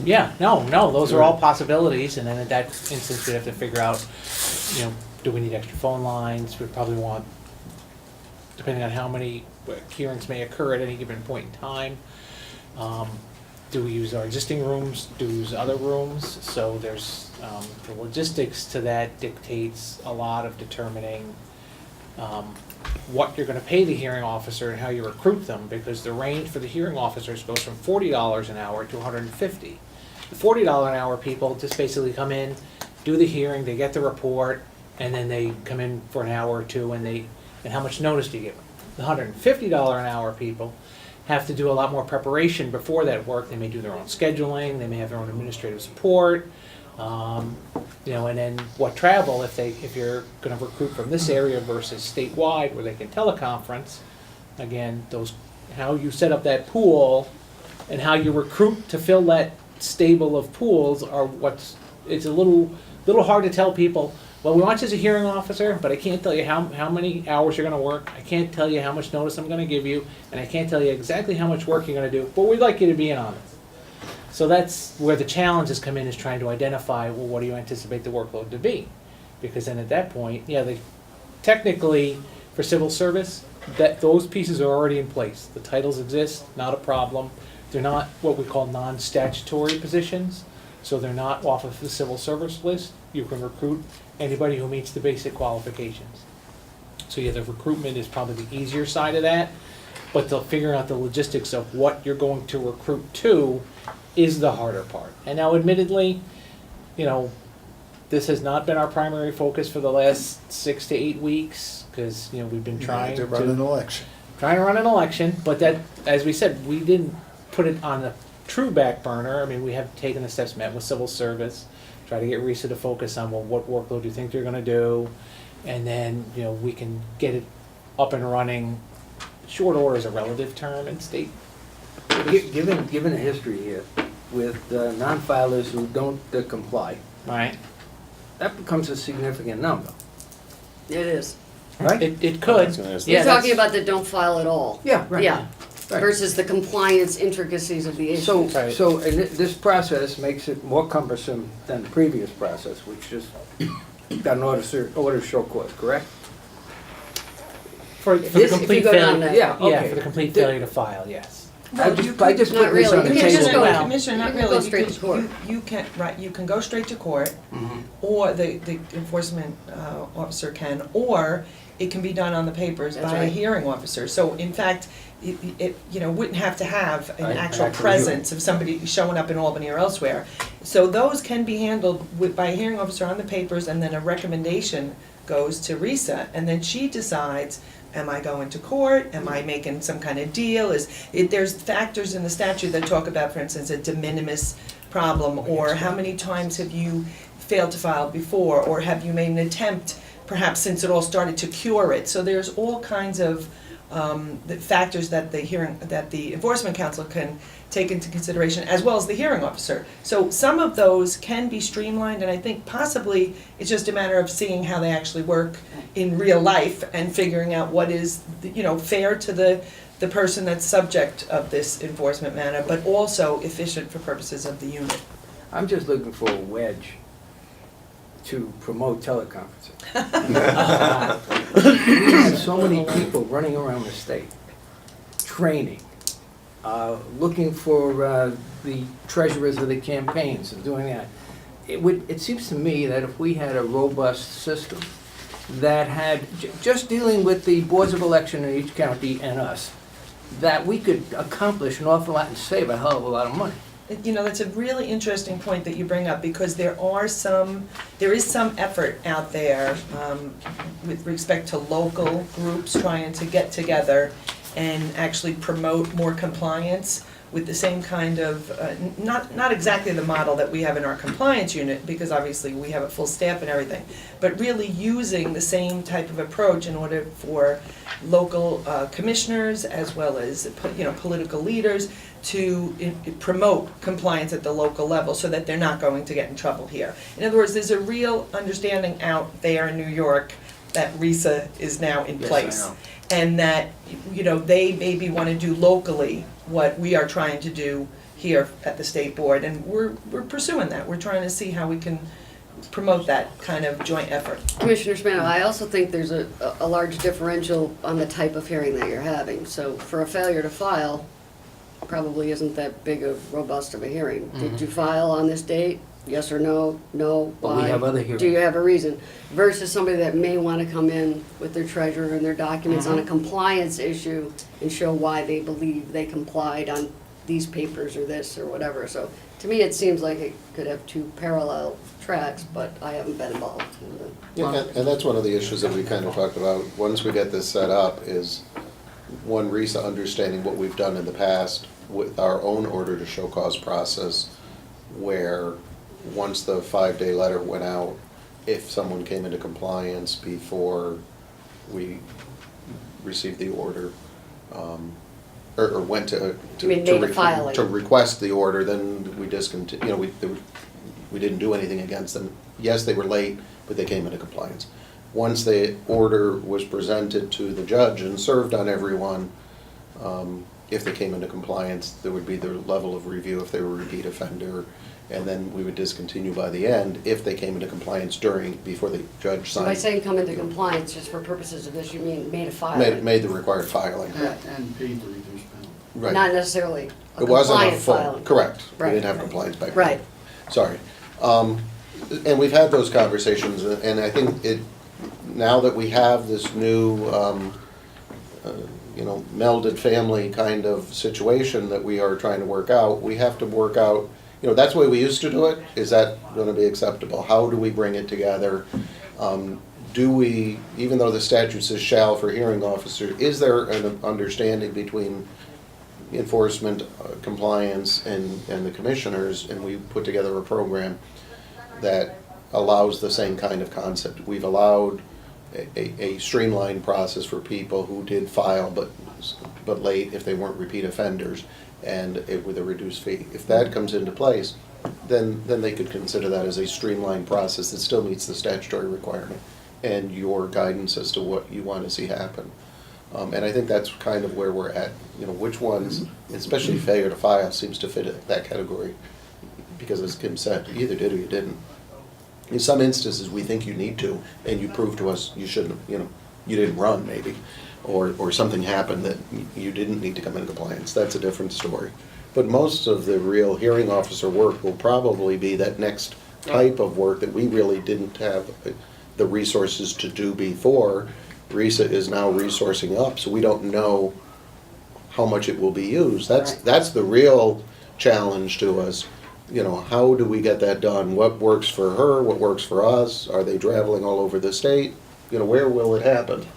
Yeah, no, those are all possibilities, and then in that instance, we have to figure out, you know, do we need extra phone lines? We probably want, depending on how many hearings may occur at any given point in time. Do we use our existing rooms? Do we use other rooms? So there's, the logistics to that dictates a lot of determining what you're gonna pay the hearing officer and how you recruit them, because the range for the hearing officers goes from $40 an hour to $150. The $40 an hour people just basically come in, do the hearing, they get the report, and then they come in for an hour or two, and how much notice do you give them? The $150 an hour people, have to do a lot more preparation before that work. They may do their own scheduling, they may have their own administrative support. And then what travel, if you're gonna recruit from this area versus statewide where they can teleconference, again, how you set up that pool and how you recruit to fill that stable of pools are it's a little hard to tell people, well, we want you as a hearing officer, but I can't tell you how many hours you're gonna work, I can't tell you how much notice I'm gonna give you, and I can't tell you exactly how much work you're gonna do, but we'd like you to be in on it. So that's where the challenges come in, is trying to identify, well, what do you anticipate the workload to be? Because then at that point, technically, for civil service, those pieces are already in place. The titles exist, not a problem. They're not what we call non-statutory positions, so they're not off of the civil service list. You can recruit anybody who meets the basic qualifications. So the recruitment is probably the easier side of that, but figuring out the logistics of what you're going to recruit to is the harder part. And now admittedly, this has not been our primary focus for the last 6 to 8 weeks, because, we've been trying to run an election. But that, as we said, we didn't put it on a true back burner. I mean, we have taken the steps, met with civil service, try to get Risa to focus on, well, what workload do you think they're gonna do? And then, we can get it up and running. Short order is a relative term in state. Given the history here with non-filers who don't comply, Right. that becomes a significant number, It is. right? It could. You're Yeah, talking that's- about the don't file at all. Yeah, right. Yeah, Right. versus the compliance intricacies of the issue. So, Right. this process makes it more cumbersome than the previous process, which just got an order to show cause, correct? For the This, if you complete go down failure, that. Yeah, yeah, okay. for the complete failure to file, yes. I just put this Not on really. the You can just table. go- Commissioner, not you can really. go straight to court. You can, right, you can go straight to court, Mhm. or the enforcement officer can, or it can be done on the papers That's by a right. hearing officer. So in fact, it wouldn't have to have an Right, actual actual presence of somebody showing up in Albany or elsewhere. So those can be handled by a hearing officer on the papers, and then a recommendation goes to Risa, and then she decides, am I going to court? Am I making some kind of deal? There's factors in the statute that talk about, for instance, a de minimis problem, or how many times have you failed to file before, or have you made an attempt, perhaps since it all started, to cure it? So there's all kinds of the factors that the enforcement counsel can take into consideration, as well as the hearing officer. So some of those can be streamlined, and I think possibly it's just a matter of seeing how they actually work in real life and figuring out what is, fair to the person that's subject of this enforcement matter, but also efficient for purposes of the unit. I'm just looking for a wedge to promote teleconferencing. We have so many people running around the state, training, looking for the treasurers of the campaigns and doing that. It seems to me that if we had a robust system that had, just dealing with the boards of election in each county and us, that we could accomplish an awful lot and save a hell of a lot of money. That's a really interesting point that you bring up, because there is some effort out there with respect to local groups trying to get together and actually promote more compliance with the same kind of, not exactly the model that we have in our compliance unit, because obviously we have a full staff and everything, but really using the same type of approach in order for local commissioners as well as political leaders to promote compliance at the local level, so that they're not going to get in trouble here. In other words, there's a real understanding out there in New York that Risa is now in place. I know. And that, they maybe want to do locally what we are trying to do here at the state board, and we're pursuing that. We're trying to see how we can promote that kind of joint effort. Commissioner Spano, I also think there's a large differential on the type of hearing that you're having. So for a failure to file, probably isn't that big of robust of a hearing. Did you file on this date? Yes or no? No, But why? we have other hearings. Do you have a reason? Versus somebody that may want to come in with their treasurer and their documents on a compliance issue and show why they believe they complied on these papers or this or whatever. So to me, it seems like it could have two parallel tracks, but I haven't been involved in the. Yeah, and that's one of the issues that we kind of talked about, once we get this set up, is one, Risa understanding what we've done in the past with our own order to show cause process, where once the 5-day letter went out, if someone came into compliance before we received the order, or went to You mean made a filing? to request the order, then we discontinue, we didn't do anything against them. Yes, they were late, but they came into compliance. Once the order was presented to the judge and served on everyone, if they came into compliance, there would be the level of review if they were a repeat offender, and then we would discontinue by the end if they came into compliance before the judge So signed. by saying come into compliance, just for purposes of this, you mean made a filing? Made the required filing. And paid the reduced penalty. Right. Not necessarily a It wasn't a compliant full, filing. correct. We Right. didn't have compliance back then. Right. Sorry. And we've had those conversations, and I think now that we have this new, melded family kind of situation that we are trying to work out, we have to work out, that's the way we used to do it. Is that going to be acceptable? How do we bring it together? Do we, even though the statute says shall for hearing officer, is there an understanding between enforcement, compliance, and the commissioners, and we put together a program that allows the same kind of concept? We've allowed a streamlined process for people who did file but late if they weren't repeat offenders, and with a reduced fee. If that comes into place, then they could consider that as a streamlined process that still meets the statutory requirement and your guidance as to what you want to see happen. And I think that's kind of where we're at. Which ones, especially failure to file, seems to fit that category. Because as Kim said, you either did or you didn't. In some instances, we think you need to, and you prove to us you shouldn't, you didn't run maybe, or something happened that you didn't need to come into compliance. That's a different story. But most of the real hearing officer work will probably be that next type of work that we really didn't have the resources to do before. Risa is now resourcing up, so we don't know how much it will be used. That's the real challenge to us. How do we get that done? What works for her? What works for us? Are they traveling all over the state? Where will it happen?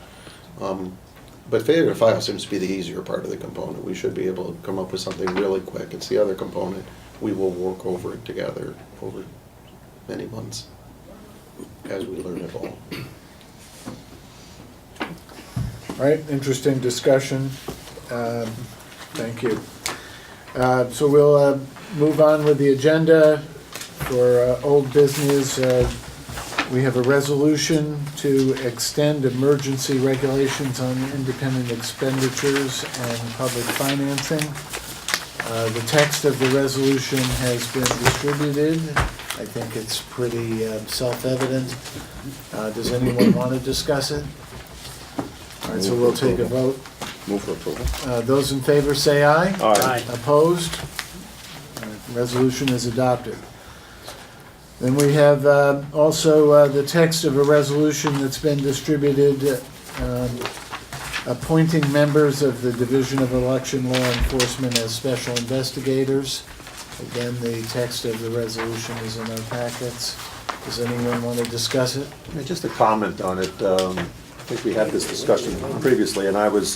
But failure to file seems to be the easier part of the component. We should be able to come up with something really quick. It's the other component. We will work over it together over many months as we learn it all. All right, interesting discussion. Thank you. So we'll move on with the agenda for old business. We have a resolution to extend emergency regulations on independent expenditures and public financing. The text of the resolution has been distributed. I think it's pretty self-evident. Does anyone want to discuss it? All right, so we'll take a vote. Move for approval. Those in favor say aye. Aye. Opposed? All right, resolution is adopted. Then we have also the text of a resolution that's been distributed appointing members of the Division of Election Law Enforcement as special investigators. Again, the text of the resolution is in our packets. Does anyone want to discuss it? Yeah, just a comment on it. I think we had this discussion previously, and I was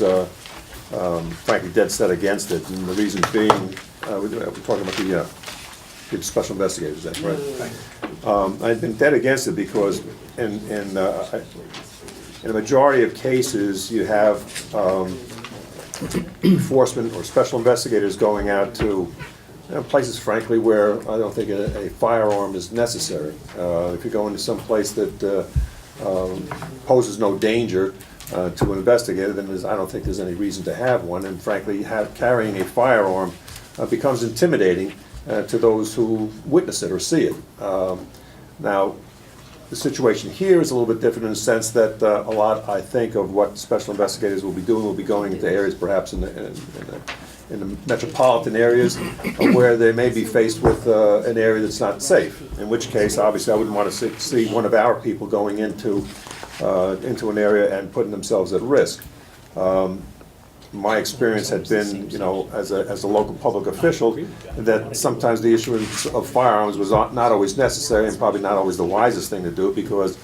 frankly dead set against it. And the reason being, we're talking about the special investigators, that's right. I've been dead against it because in a majority of cases, you have enforcement or special investigators going out to places, frankly, where I don't think a firearm is necessary. If you go into some place that poses no danger to an investigator, then I don't think there's any reason to have one. And frankly, carrying a firearm becomes intimidating to those who witness it or see it. Now, the situation here is a little bit different in the sense that a lot, I think, of what special investigators will be doing will be going into areas perhaps in the metropolitan areas where they may be faced with an area that's not safe, in which case, obviously, I wouldn't want to see one of our people going into an area and putting themselves at risk. My experience had been, as a local public official, that sometimes the issuance of firearms was not always necessary and probably not always the wisest thing to do, because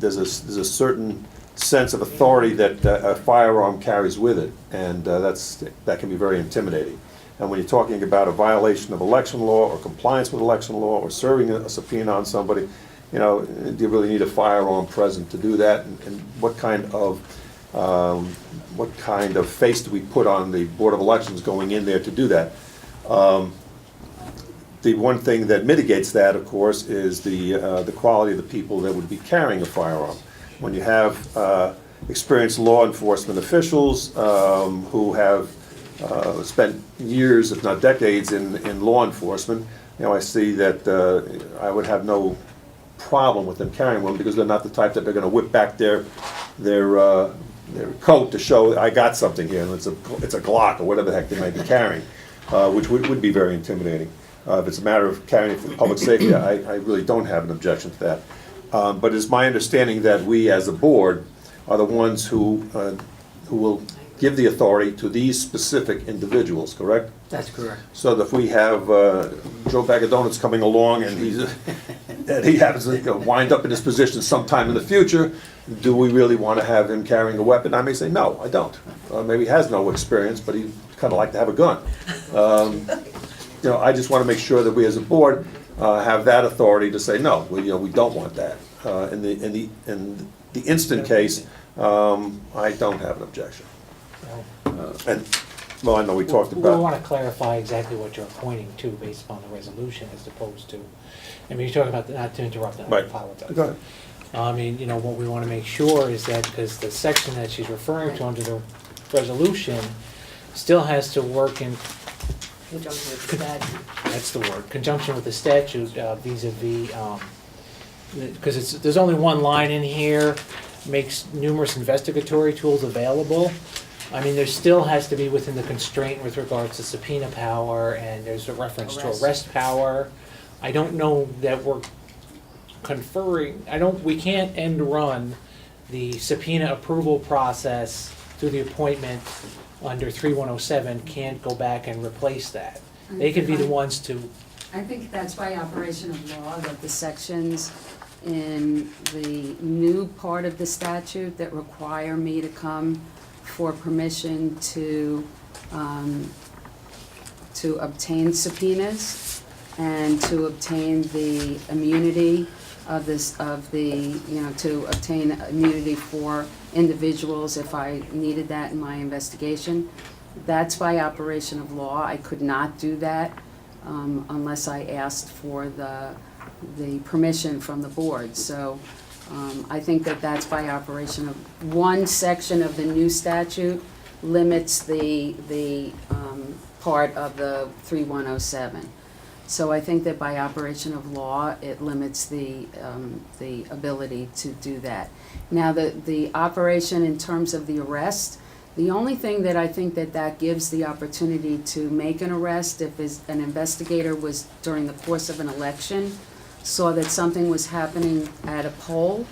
there's a certain sense of authority that a firearm carries with it, and that can be very intimidating. And when you're talking about a violation of election law or compliance with election law or serving a subpoena on somebody, you know, do you really need a firearm present to do that? And what kind of face do we put on the Board of Elections going in there to do that? The one thing that mitigates that, of course, is the quality of the people that would be carrying a firearm. When you have experienced law enforcement officials who have spent years, if not decades, in law enforcement, you know, I see that I would have no problem with them carrying one, because they're not the type that they're going to whip back their coat to show I got something here, and it's a Glock or whatever the heck they might be carrying, which would be very intimidating. If it's a matter of carrying it for public safety, I really don't have an objection to that. But it's my understanding that we, as a board, are the ones who will give the authority to these specific individuals, correct? That's correct. So that if we have Joe Bag of Donuts coming along and he happens to wind up in his position sometime in the future, do we really want to have him carrying a weapon? I may say, no, I don't. Maybe he has no experience, but he'd kind of like to have a gun. You know, I just want to make sure that we as a board have that authority to say, no, we don't want that. In the instant case, I don't have an objection. Well, I know we talked We about. want to clarify exactly what you're pointing to based upon the resolution as opposed to, I mean, you're talking about, not to interrupt, I Right. apologize. Go ahead. I mean, you know, what we want to make sure is that, because the section that she's referring to under the resolution still has to work in, Conjunction with the statute. that's the word, conjunction with the statute vis-a-vis, because there's only one line in here, makes numerous investigatory tools available. I mean, there still has to be within the constraint with regards to subpoena power, and there's a reference to arrest power. I don't know that we're conferring, we can't end run the subpoena approval process through the appointment under 3107, can't go back and replace that. They could be the ones to, I think that's by operation of law, that the sections in the new part of the statute that require me to come for permission to obtain subpoenas and to obtain the immunity of to obtain immunity for individuals if I needed that in my investigation. That's by operation of law. I could not do that unless I asked for the permission from the board. So I think that that's by operation of one section of the new statute limits the part of the 3107. So I think that by operation of law, it limits the ability to do that. Now, the operation in terms of the arrest, the only thing that I think that gives the opportunity to make an arrest if an investigator was during the course of an election, saw that something was happening at a poll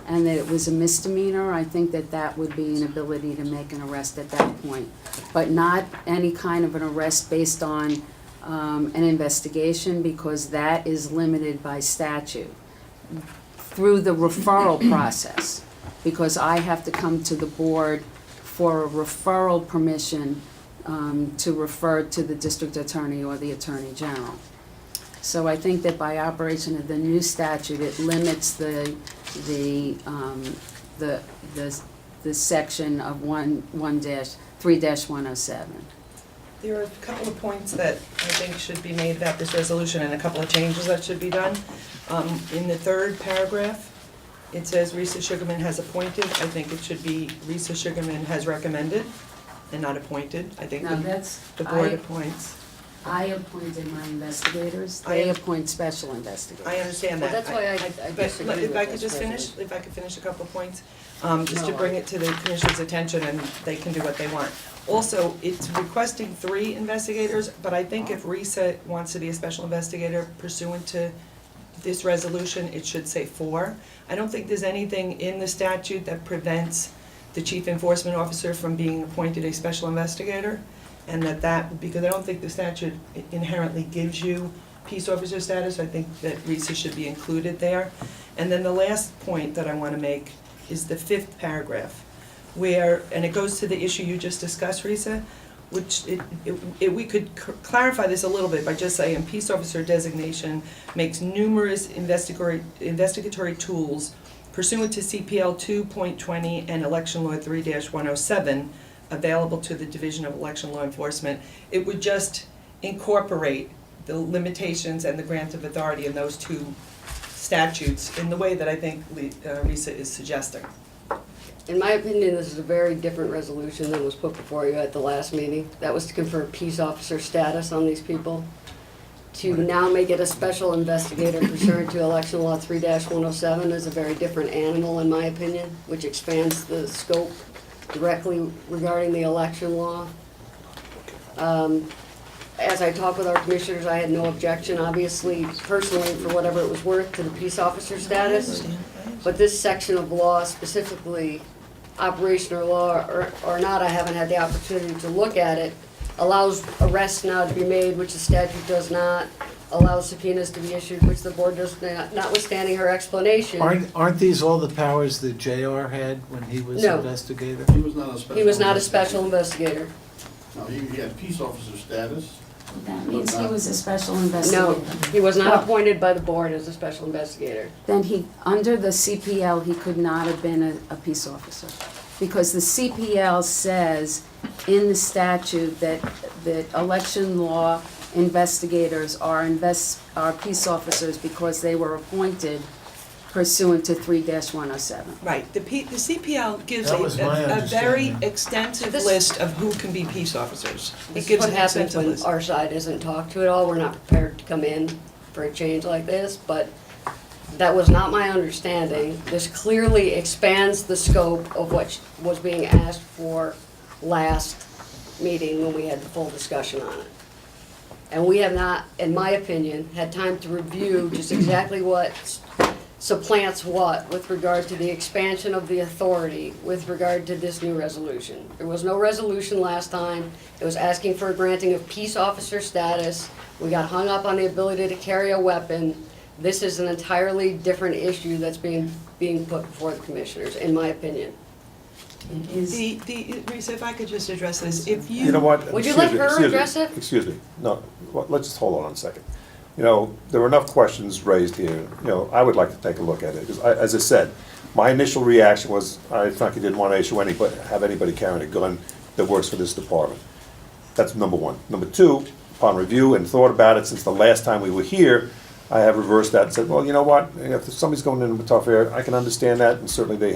and that it was a misdemeanor, I think that would be an ability to make an arrest at that point. But not any kind of an arrest based on an investigation, because that is limited by statute through the referral process, because I have to come to the board for a referral permission to refer to the district attorney or the attorney general. So I think that by operation of the new statute, it limits the section of 3-107. There are a couple of points that I think should be made about this resolution and a couple of changes that should be done. In the third paragraph, it says Risa Sugarman has appointed. I think it should be Risa Sugarman has recommended and not appointed. I think Now the board appoints. I appointed my investigators, they appoint special investigators. I understand Well, that. that's why I But disagree if with I could this just finish, resolution. if I could finish a couple of points, just to bring it to the commission's attention, and they can do what they want. Also, it's requesting 3 investigators, but I think if Risa wants to be a special investigator pursuant to this resolution, it should say 4. I don't think there's anything in the statute that prevents the chief enforcement officer from being appointed a special investigator, and because I don't think the statute inherently gives you peace officer status, I think that Risa should be included there. And then the last point that I want to make is the 5th paragraph, where, and it goes to the issue you just discussed, Risa, which we could clarify this a little bit by just saying peace officer designation makes numerous investigatory tools pursuant to CPL 2.20 and Election Law 3-107 available to the Division of Election Law Enforcement. It would just incorporate the limitations and the grant of authority in those two statutes in the way that I think Risa is suggesting. In my opinion, this is a very different resolution than was put before you at the last meeting. That was to confer peace officer status on these people. To now make it a special investigator pursuant to Election Law 3-107 is a very different animal, in my opinion, which expands the scope directly regarding the election law. As I talked with our commissioners, I had no objection, obviously, personally, for whatever it was worth, to the peace officer status. But this section of law, specifically operation or law or not, I haven't had the opportunity to look at it, allows arrests now to be made, which the statute does not, allows subpoenas to be issued, which the board does not, notwithstanding her explanation. Aren't these all the powers that JR had when he was No. investigator? He was not a special. He was not a special investigator. No, he had peace officer status. That means he was a special investigator. No, he was not appointed by the board as a special investigator. Then under the CPL, he could not have been a peace officer. Because the CPL says in the statute that election law investigators are peace officers because they were appointed pursuant to 3-107. Right, the CPL gives That was my a very understanding. extensive This- list of who can be peace officers. It This is gives what an happens extensive when list. our side isn't talked to at all. We're not prepared to come in for a change like this, but that was not my understanding. This clearly expands the scope of what was being asked for last meeting when we had the full discussion on it. And we have not, in my opinion, had time to review just exactly what supplants what with regard to the expansion of the authority with regard to this new resolution. There was no resolution last time. It was asking for a granting of peace officer status. We got hung up on the ability to carry a weapon. This is an entirely different issue that's being put before the commissioners, in my opinion. Risa, if I could just address this, if You know what? Would you Excuse let me, her excuse me, address it? Excuse me, no, let's just hold on a second. You know, there were enough questions raised here, you know, I would like to take a look at it, because as I said, my initial reaction was, I frankly didn't want to have anybody carrying a gun that works for this department. That's number one. Number two, upon review and thought about it since the last time we were here, I have reversed that and said, well, you know what, if somebody's going into a tough area, I can understand that, and certainly they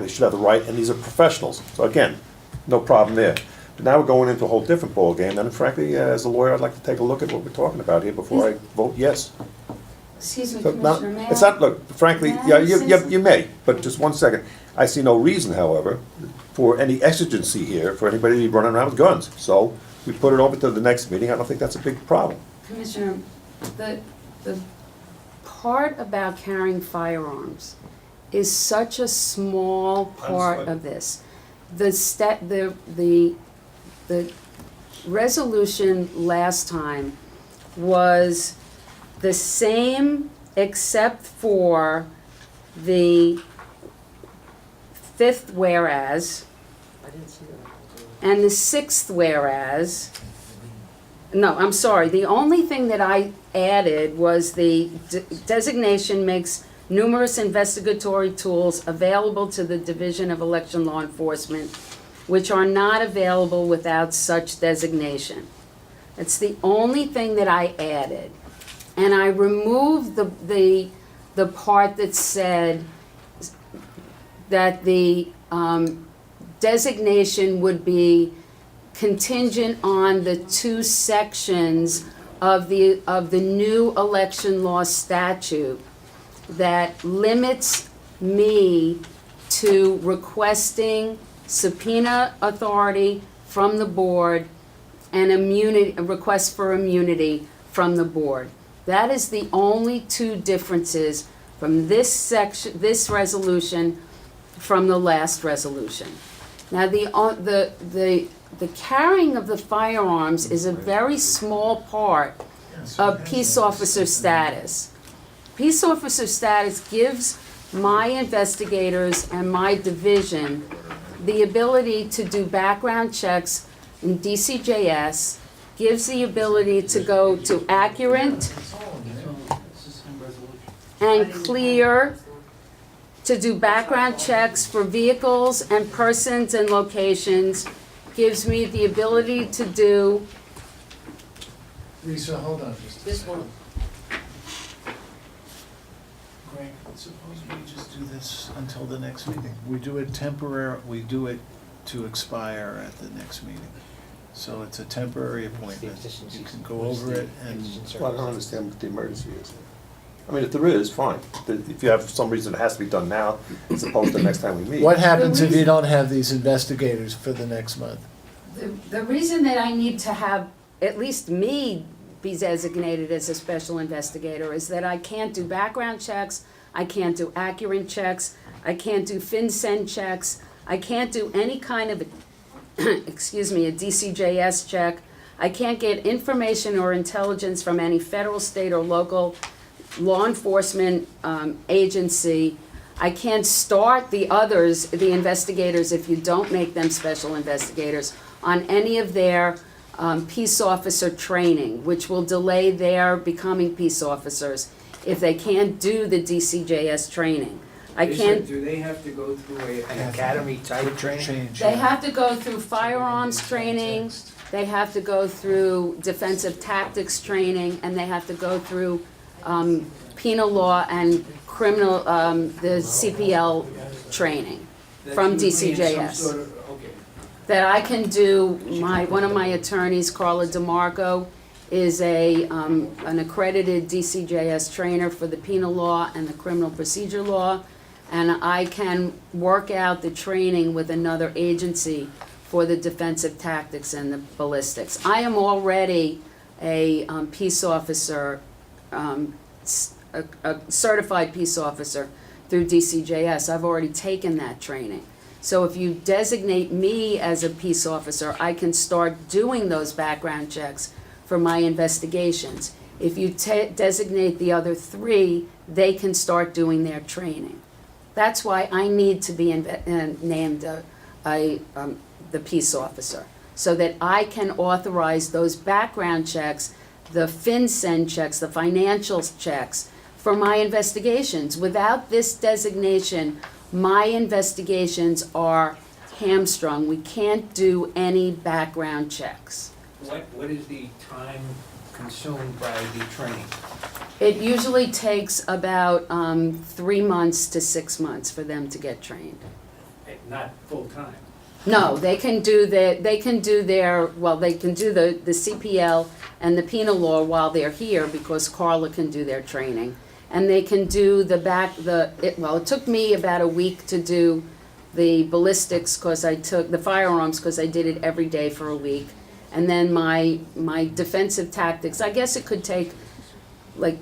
should have the right, and these are professionals. So again, no problem there. But now we're going into a whole different ballgame, and frankly, as a lawyer, I'd like to take a look at what we're talking about here before I vote yes. Excuse me, So now- Commissioner, may I? It's not, look, frankly, May I yeah, say you may, but just one second. I see no reason, however, for any exigency here for anybody to be running around with guns. So we put it over to the next meeting, I don't think that's a big problem. Commissioner, the part about carrying firearms is such a small part of this. The resolution last time was the same except for the 5th whereas and the 6th whereas. No, I'm sorry, the only thing that I added was the designation makes numerous investigatory tools available to the Division of Election Law Enforcement, which are not available without such designation. It's the only thing that I added. And I removed the part that said that the designation would be contingent on the 2 sections of the new election law statute that limits me to requesting subpoena authority from the board and a request for immunity from the board. That is the only 2 differences from this resolution from the last resolution. Now, the carrying of the firearms is a very small part of peace officer status. Peace officer status gives my investigators and my division the ability to do background checks in DCJS, gives the ability to go to Accurate and Clear, to do background checks for vehicles and persons and locations, gives me the ability to do Lisa, hold on just a this second. one. Greg, suppose we just do this until the next meeting. We do it temporary, we do it to expire at the next meeting. So it's a temporary appointment. You can go over it and, Well, I don't understand what the emergency is. I mean, if there is, fine. If you have some reason it has to be done now, as opposed to next time we meet. what happens if you don't have these investigators for the next month? The reason that I need to have at least me be designated as a special investigator is that I can't do background checks, I can't do Accurate checks, I can't do FinCEN checks, I can't do any kind of, excuse me, a DCJS check. I can't get information or intelligence from any federal, state, or local law enforcement agency. I can't start the others, the investigators, if you don't make them special investigators, on any of their peace officer training, which will delay their becoming peace officers if they can't do the DCJS training. I can't. Do they have to go through an academy type training? Change. They have to go through firearms training, they have to go through defensive tactics training, and they have to go through penal law and criminal, the CPL training from DCJS. That I can do, one of my attorneys, Carla DeMarco, is an accredited DCJS trainer for the penal law and the criminal procedure law, and I can work out the training with another agency for the defensive tactics and the ballistics. I am already a peace officer, a certified peace officer through DCJS. I've already taken that training. So if you designate me as a peace officer, I can start doing those background checks for my investigations. If you designate the other three, they can start doing their training. That's why I need to be named the peace officer, so that I can authorize those background checks, the FinCEN checks, the financial checks for my investigations. Without this designation, my investigations are hamstrung. We can't do any background checks. What is the time consumed by the training? It usually takes about 3 months to 6 months for them to get trained. Not full-time? No, they can do the CPL and the penal law while they're here, because Carla can do their training. And they can do it took me about a week to do the ballistics, because I took the firearms, because I did it every day for a week. And then my defensive tactics, I guess it could take like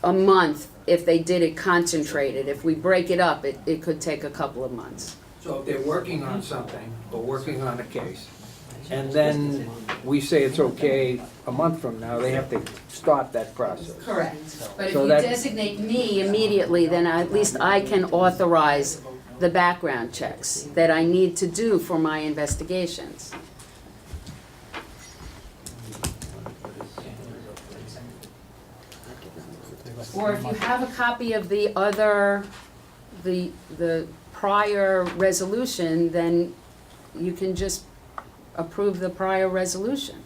a month if they did it concentrated. If we break it up, it could take a couple of months. So if they're working on something, or working on a case, and then we say it's okay a month from now, they have to start that process. Correct. But if So you that- designate me immediately, then at least I can authorize the background checks that I need to do for my investigations. Or if you have a copy of the prior resolution, then you can just approve the prior resolution.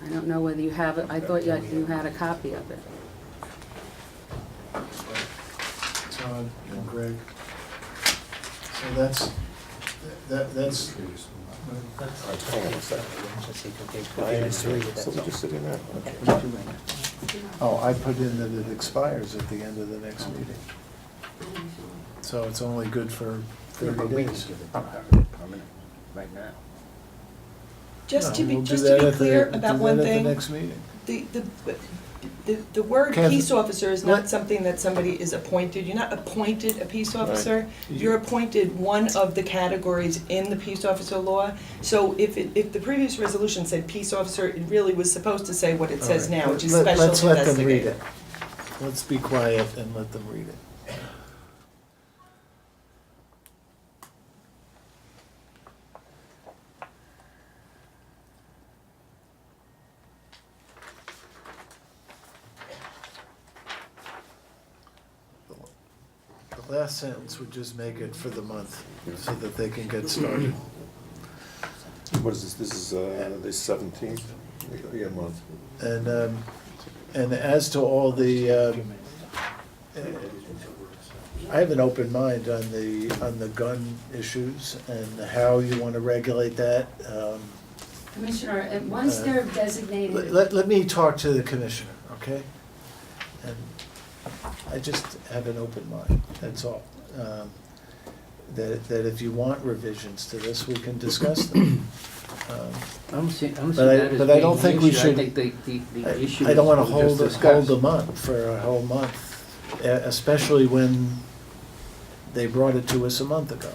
I don't know whether you have it, I thought you had a copy of it. Todd and Greg. So that's. Hang on a second. So we're just sitting there. Okay. Oh, I put in that it expires at the end of the next meeting. So it's only good for 30 days. Right now. Just to No, be, we'll do just that to at be the- clear do about one that at thing, the next meeting. the word Kathy- peace officer is What? not something that somebody is appointed. You're not appointed a peace officer. You- You're appointed one of the categories in the peace officer law. So if the previous resolution said peace officer, it really was supposed to say what it says All right. now, which is Let's special let them read investigator. it. Let's be quiet and let them read it. The last sentence would just make it for the month, so that they can get started. What is this? This is the 17th? Yeah, month. And as to all the, I have an open mind on the gun issues and how you want to regulate that. Commissioner, and once they're designated. Let me talk to the commissioner, okay? And I just have an open mind, that's all. That if you want revisions to this, we can discuss them. I'm seeing But that as I being don't the think we issue. I should. think the issue I don't want to is hold just discussed. them up for a whole month, especially when they brought it to us a month ago.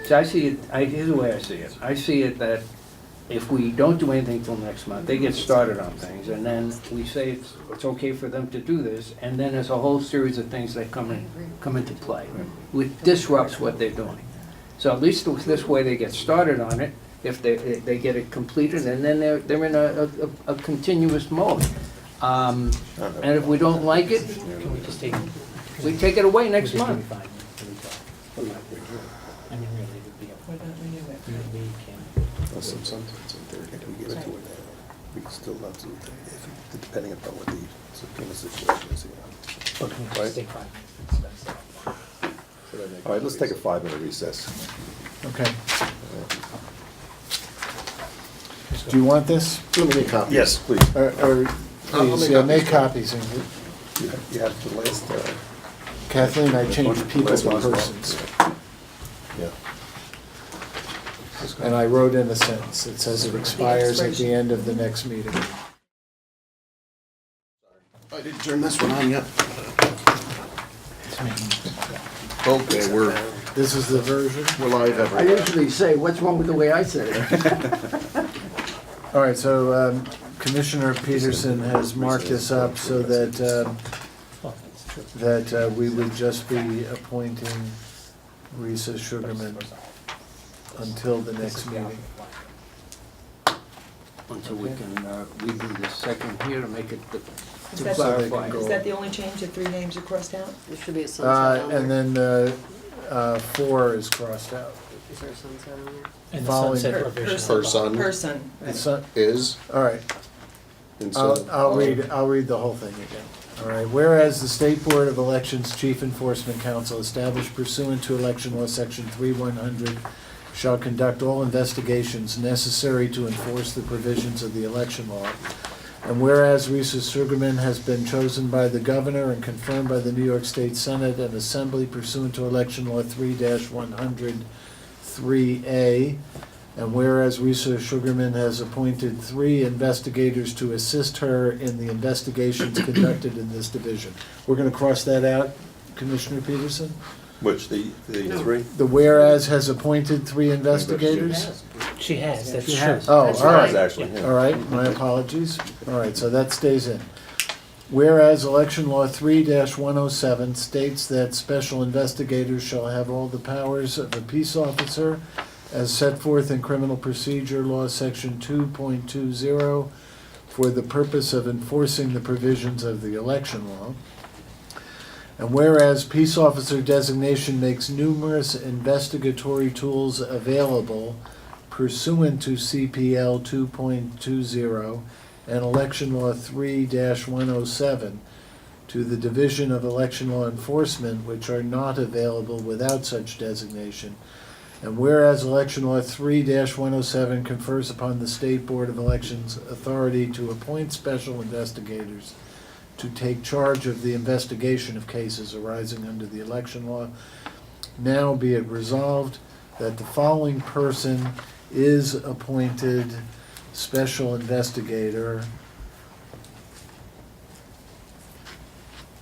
So I see it, here's the way I see it. I see it that if we don't do anything till next month, they get started on things, and then we say it's okay for them to do this, and then there's a whole series of things that come into play, which disrupts what they're doing. So at least this way they get started on it, if they get it completed, and then they're in a continuous mode. And if we don't like it, Can we just take? we take it away next Would it be month. fine? I mean, really, it would be Why don't we do it? a week and. Sometimes in theory, if we give it to it now, we can still not do it, depending upon what the subpoena situation is. Or can we Right. just take 5 minutes? That's All right, let's take a 5-minute recess. Okay. Do you want this? Let me make copies. Yes, please. Or I'll please, make make copies. copies. And You have the last, Kathleen, I changed people last to one's wrong. persons. Yeah. And I wrote in a sentence, it says it expires at the end of the next meeting. I didn't turn this one on yet. Okay, we're This is the version? live I everywhere. usually say, what's wrong with the way I said it? All right, so Commissioner Peterson has marked this up so that we would just be appointing Risa Sugarman until the next meeting. Until we can redo the second here to make it, to Is that- clarify. Go. Is that the only change, the 3 names are crossed out? There should be a sunset on there. And then 4 is crossed out. Is there a sunset on there? And the Following sunset per- provision. person. Person, It's right. not- Is All right, instead of. I'll read the whole thing again. All right, whereas the State Board of Elections Chief Enforcement Council established pursuant to Election Law Section 3100 shall conduct all investigations necessary to enforce the provisions of the election law. And whereas Risa Sugarman has been chosen by the governor and confirmed by the New York State Senate and Assembly pursuant to Election Law 3-100-3A, and whereas Risa Sugarman has appointed 3 investigators to assist her in the investigations conducted in this division. We're gonna cross that out, Commissioner Peterson? Which, the No. 3? The whereas has appointed 3 investigators? She has, that's She true. has. Oh, That's all right. fine. Actually, yeah. All right, my apologies. All right, so that stays in. Whereas Election Law 3-107 states that special investigators shall have all the powers of a peace officer as set forth in Criminal Procedure Law Section 2.20 for the purpose of enforcing the provisions of the election law. And whereas peace officer designation makes numerous investigatory tools available pursuant to CPL 2.20 and Election Law 3-107 to the Division of Election Law Enforcement, which are not available without such designation. And whereas Election Law 3-107 confers upon the State Board of Elections authority to appoint special investigators to take charge of the investigation of cases arising under the election law, now be it resolved that the following person is appointed special investigator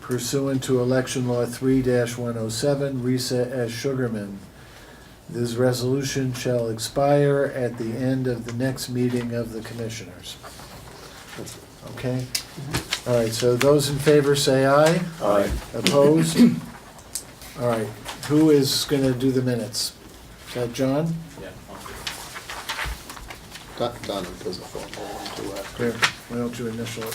pursuant to Election Law 3-107, Risa S. Sugarman. This resolution shall expire at the end of the next meeting of the Commissioners. Okay? All right, so those in favor say aye. Aye. Opposed? All right, who is going to do the minutes? Is that John? Yeah. Donna does a formal one too after. Here, why don't you initial it?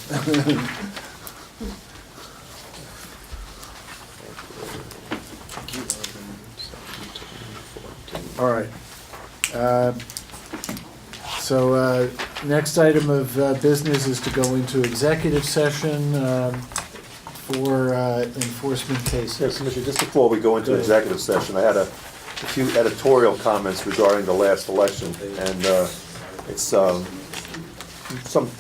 All right. So next item of business is to go into executive session for enforcement cases. Yes, Commissioner, just before we go into Go ahead. executive session, I had a few editorial comments regarding the last election, and it's some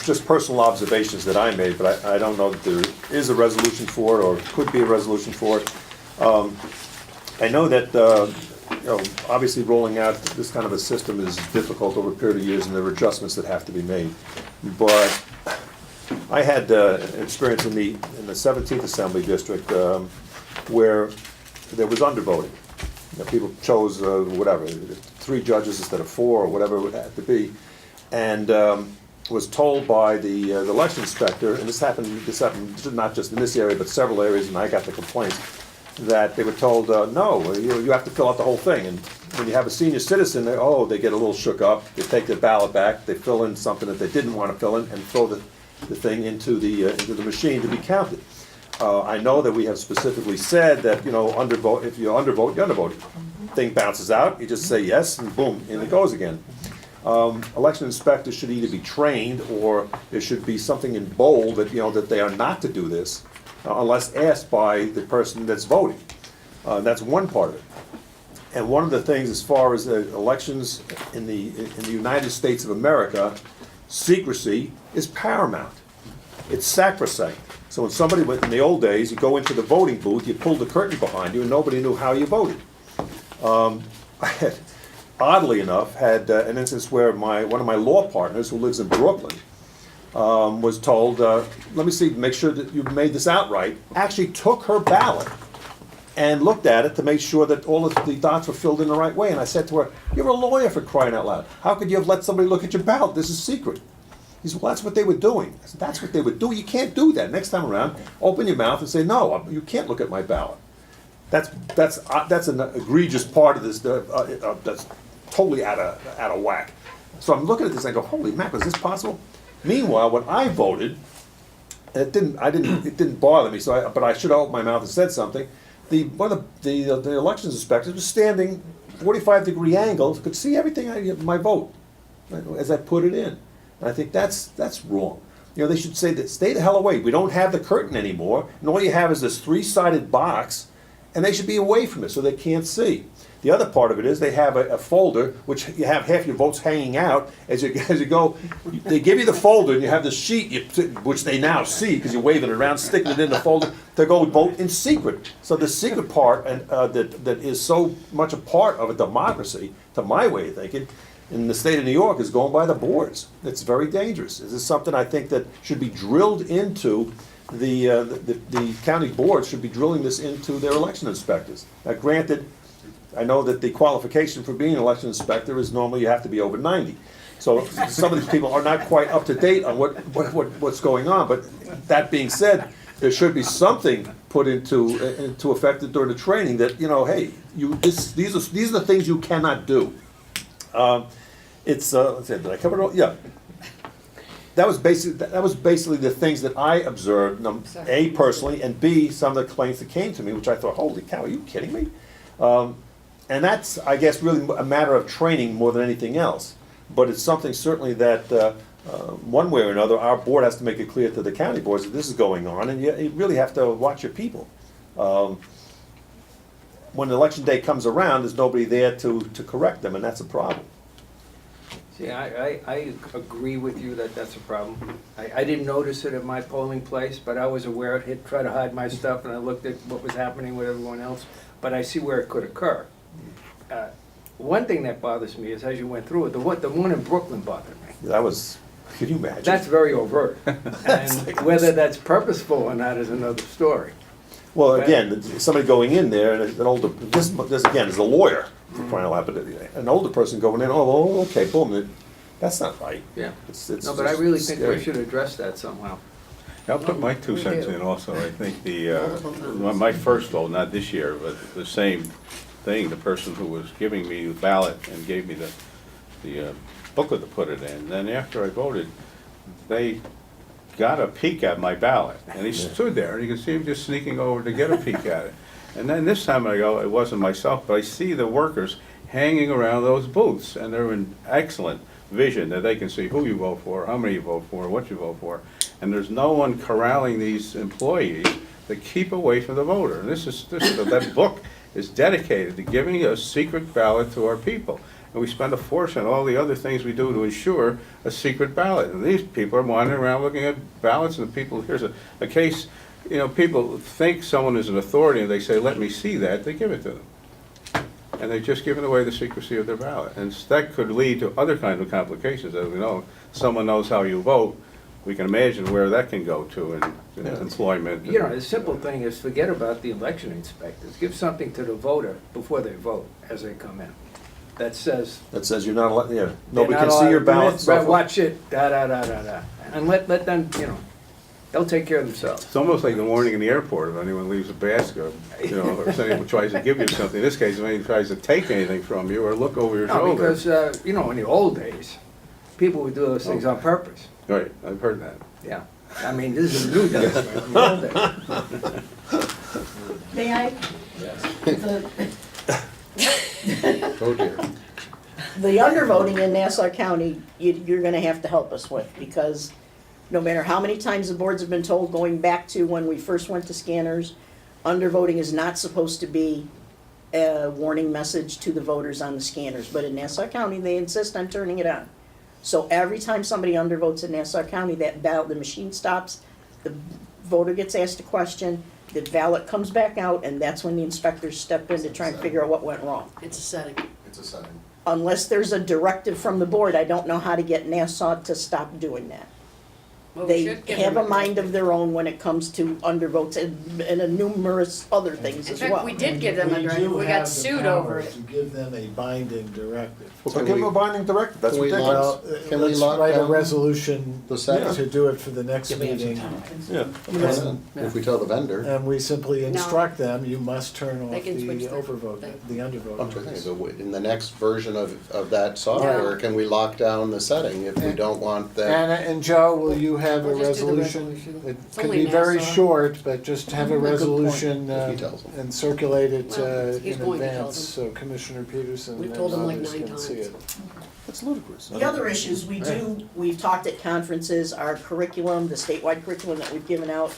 just personal observations that I made, but I don't know that there is a resolution for it, or could be a resolution for it. I know that, obviously rolling out this kind of a system is difficult over a period of years, and there are adjustments that have to be made. But I had experience in the 17th Assembly District where there was undervoting. People chose whatever, 3 judges instead of 4, or whatever it would have to be, and was told by the election inspector, and this happened not just in this area but several areas, and I got the complaints, that they were told, no, you have to fill out the whole thing. And when you have a senior citizen, they get a little shook up, they take their ballot back, they fill in something that they didn't want to fill in, and throw the thing into the machine to be counted. I know that we have specifically said that, undervote, if you undervote, you undervote. Thing bounces out, you just say yes, and boom, in it goes again. Election inspectors should either be trained, or there should be something in bold that, that they are not to do this, unless asked by the person that's voting. That's one part of it. And one of the things, as far as elections in the United States of America, secrecy is paramount. It's sacrosanct. So when somebody went, in the old days, you go into the voting booth, you pulled the curtain behind you, and nobody knew how you voted. I had, oddly enough, had an instance where one of my law partners, who lives in Brooklyn, was told, let me see, make sure that you made this out right, actually took her ballot and looked at it to make sure that all of the dots were filled in the right way. And I said to her, you're a lawyer, for crying out loud. How could you have let somebody look at your ballot? This is secret. He said, well, that's what they were doing. I said, that's what they would do. You can't do that. Next time around, open your mouth and say, no, you can't look at my ballot. That's an egregious part of this that's totally out of whack. So I'm looking at this and I go, holy mackerel, is this possible? Meanwhile, when I voted, it didn't bother me. But I should have opened my mouth and said something. One of the elections inspectors was standing 45-degree angle, could see everything my vote as I put it in. And I think that's wrong. They should say that, stay the hell away. We don't have the curtain anymore, and all you have is this 3-sided box, and they should be away from it so they can't see. The other part of it is they have a folder, which you have half your votes hanging out as you go. They give you the folder, and you have the sheet, which they now see because you're waving it around, sticking it in the folder. They go vote in secret. So the secret part, that is so much a part of a democracy, to my way of thinking, in the state of New York, is going by the boards. It's very dangerous. This is something I think that should be drilled into the county boards, should be drilling this into their election inspectors. Now, granted, I know that the qualification for being an election inspector is normally you have to be over 90. So some of these people are not quite up to date on what's going on. But that being said, there should be something put into effect during the training that, hey, these are the things you cannot do. Let's see, did I cover it all? Yeah. That was basically the things that I observed, A, personally, and B, some of the complaints that came to me, which I thought, holy cow, are you kidding me? And that's, I guess, really a matter of training more than anything else. But it's something certainly that, one way or another, our board has to make it clear to the county boards that this is going on, and you really have to watch your people. When election day comes around, there's nobody there to correct them, and that's a problem. See, I agree with you that that's a problem. I didn't notice it at my polling place, but I was aware of it, tried to hide my stuff, and I looked at what was happening with everyone else, but I see where it could occur. One thing that bothers me is, as you went through it, the one in Brooklyn bothered me. That was, can you imagine? That's very overt. And whether that's purposeful or not is another story. Well, again, somebody going in there, and an older, this again is a lawyer, for crying out loud, but an older person going in, oh, okay, boom, that's not right. Yeah. It's No, but I really think scary. we should address that somehow. I'll put my 2 We cents do. in also. I think Multiple times. my first vote, not this year, but the same thing, the person who was giving me the ballot and gave me the booklet to put it in, then after I voted, they got a peek at my ballot. And he stood there, and you can see him just sneaking over to get a peek at it. And then this time I go, it wasn't myself, but I see the workers hanging around those booths, and they're in excellent vision that they can see who you vote for, how many you vote for, what you vote for. And there's no one corralling these employees to keep away from the voter. And that book is dedicated to giving a secret ballot to our people. And we spend a fortune on all the other things we do to ensure a secret ballot. And these people are wandering around looking at ballots, and the people, here's a case, people think someone is an authority and they say, let me see that, they give it to them. And they've just given away the secrecy of their ballot. And that could lead to other kinds of complications. As we know, someone knows how you vote, we can imagine where that can go to in employment. The simple thing is forget about the election inspectors. Give something to the voter before they vote, as they come in. That says. That says you're not allowed, yeah, they're nobody not can see allowed your to ballot. do and this, so right, forth. watch it, da-da-da-da-da. And let them, they'll take care of themselves. It's almost like the warning in the airport if anyone leaves a basket, or someone tries to give you something. In this case, if anyone tries to take anything from you or look over your No, shoulder. because, in the old days, people would do those things on purpose. Right, I've heard that. Yeah. I mean, this is a new days, but in the old days. May I? Oh dear. The undervoting in Nassau County, you're gonna have to help us with, because no matter how many times the boards have been told, going back to when we first went to scanners, undervoting is not supposed to be a warning message to the voters on the scanners, but in Nassau County, they insist on turning it on. So every time somebody undervotes in Nassau County, the machine stops, the voter gets asked a question, the ballot comes back out, and that's when the inspectors step in to try and figure out what went wrong. It's a setting. It's a setting. Unless there's a directive from the board, I don't know how to get Nassau to stop doing that. Well, we They should give have them a mind of their own when it comes to undervotes and numerous other things In as fact, well. we did give them a directive, we got sued over it. To give them a binding directive. So Can give we- them a binding directive, that's can we ridiculous. lock- Well, Can we let's lock write a down resolution the setting? to do it for the next meeting. Yeah. If we tell the vendor, And we simply instruct them, you must turn They off can the switch their overvote, thing. the undervote. I'm trying to think, in the next version of that software, can we lock down the setting if we don't want that? Anna and Joe, will you have a We'll just do the resolution? resolution. It It's can only be very Nassau. short, but just have a Good point. resolution If he tells them. and circulate it Well, he's in going to tell advance, them. so Commissioner Peterson We've and told him like others 9 can see times. it. That's ludicrous. The other issues we've talked at conferences, our curriculum, the statewide curriculum that we've given out,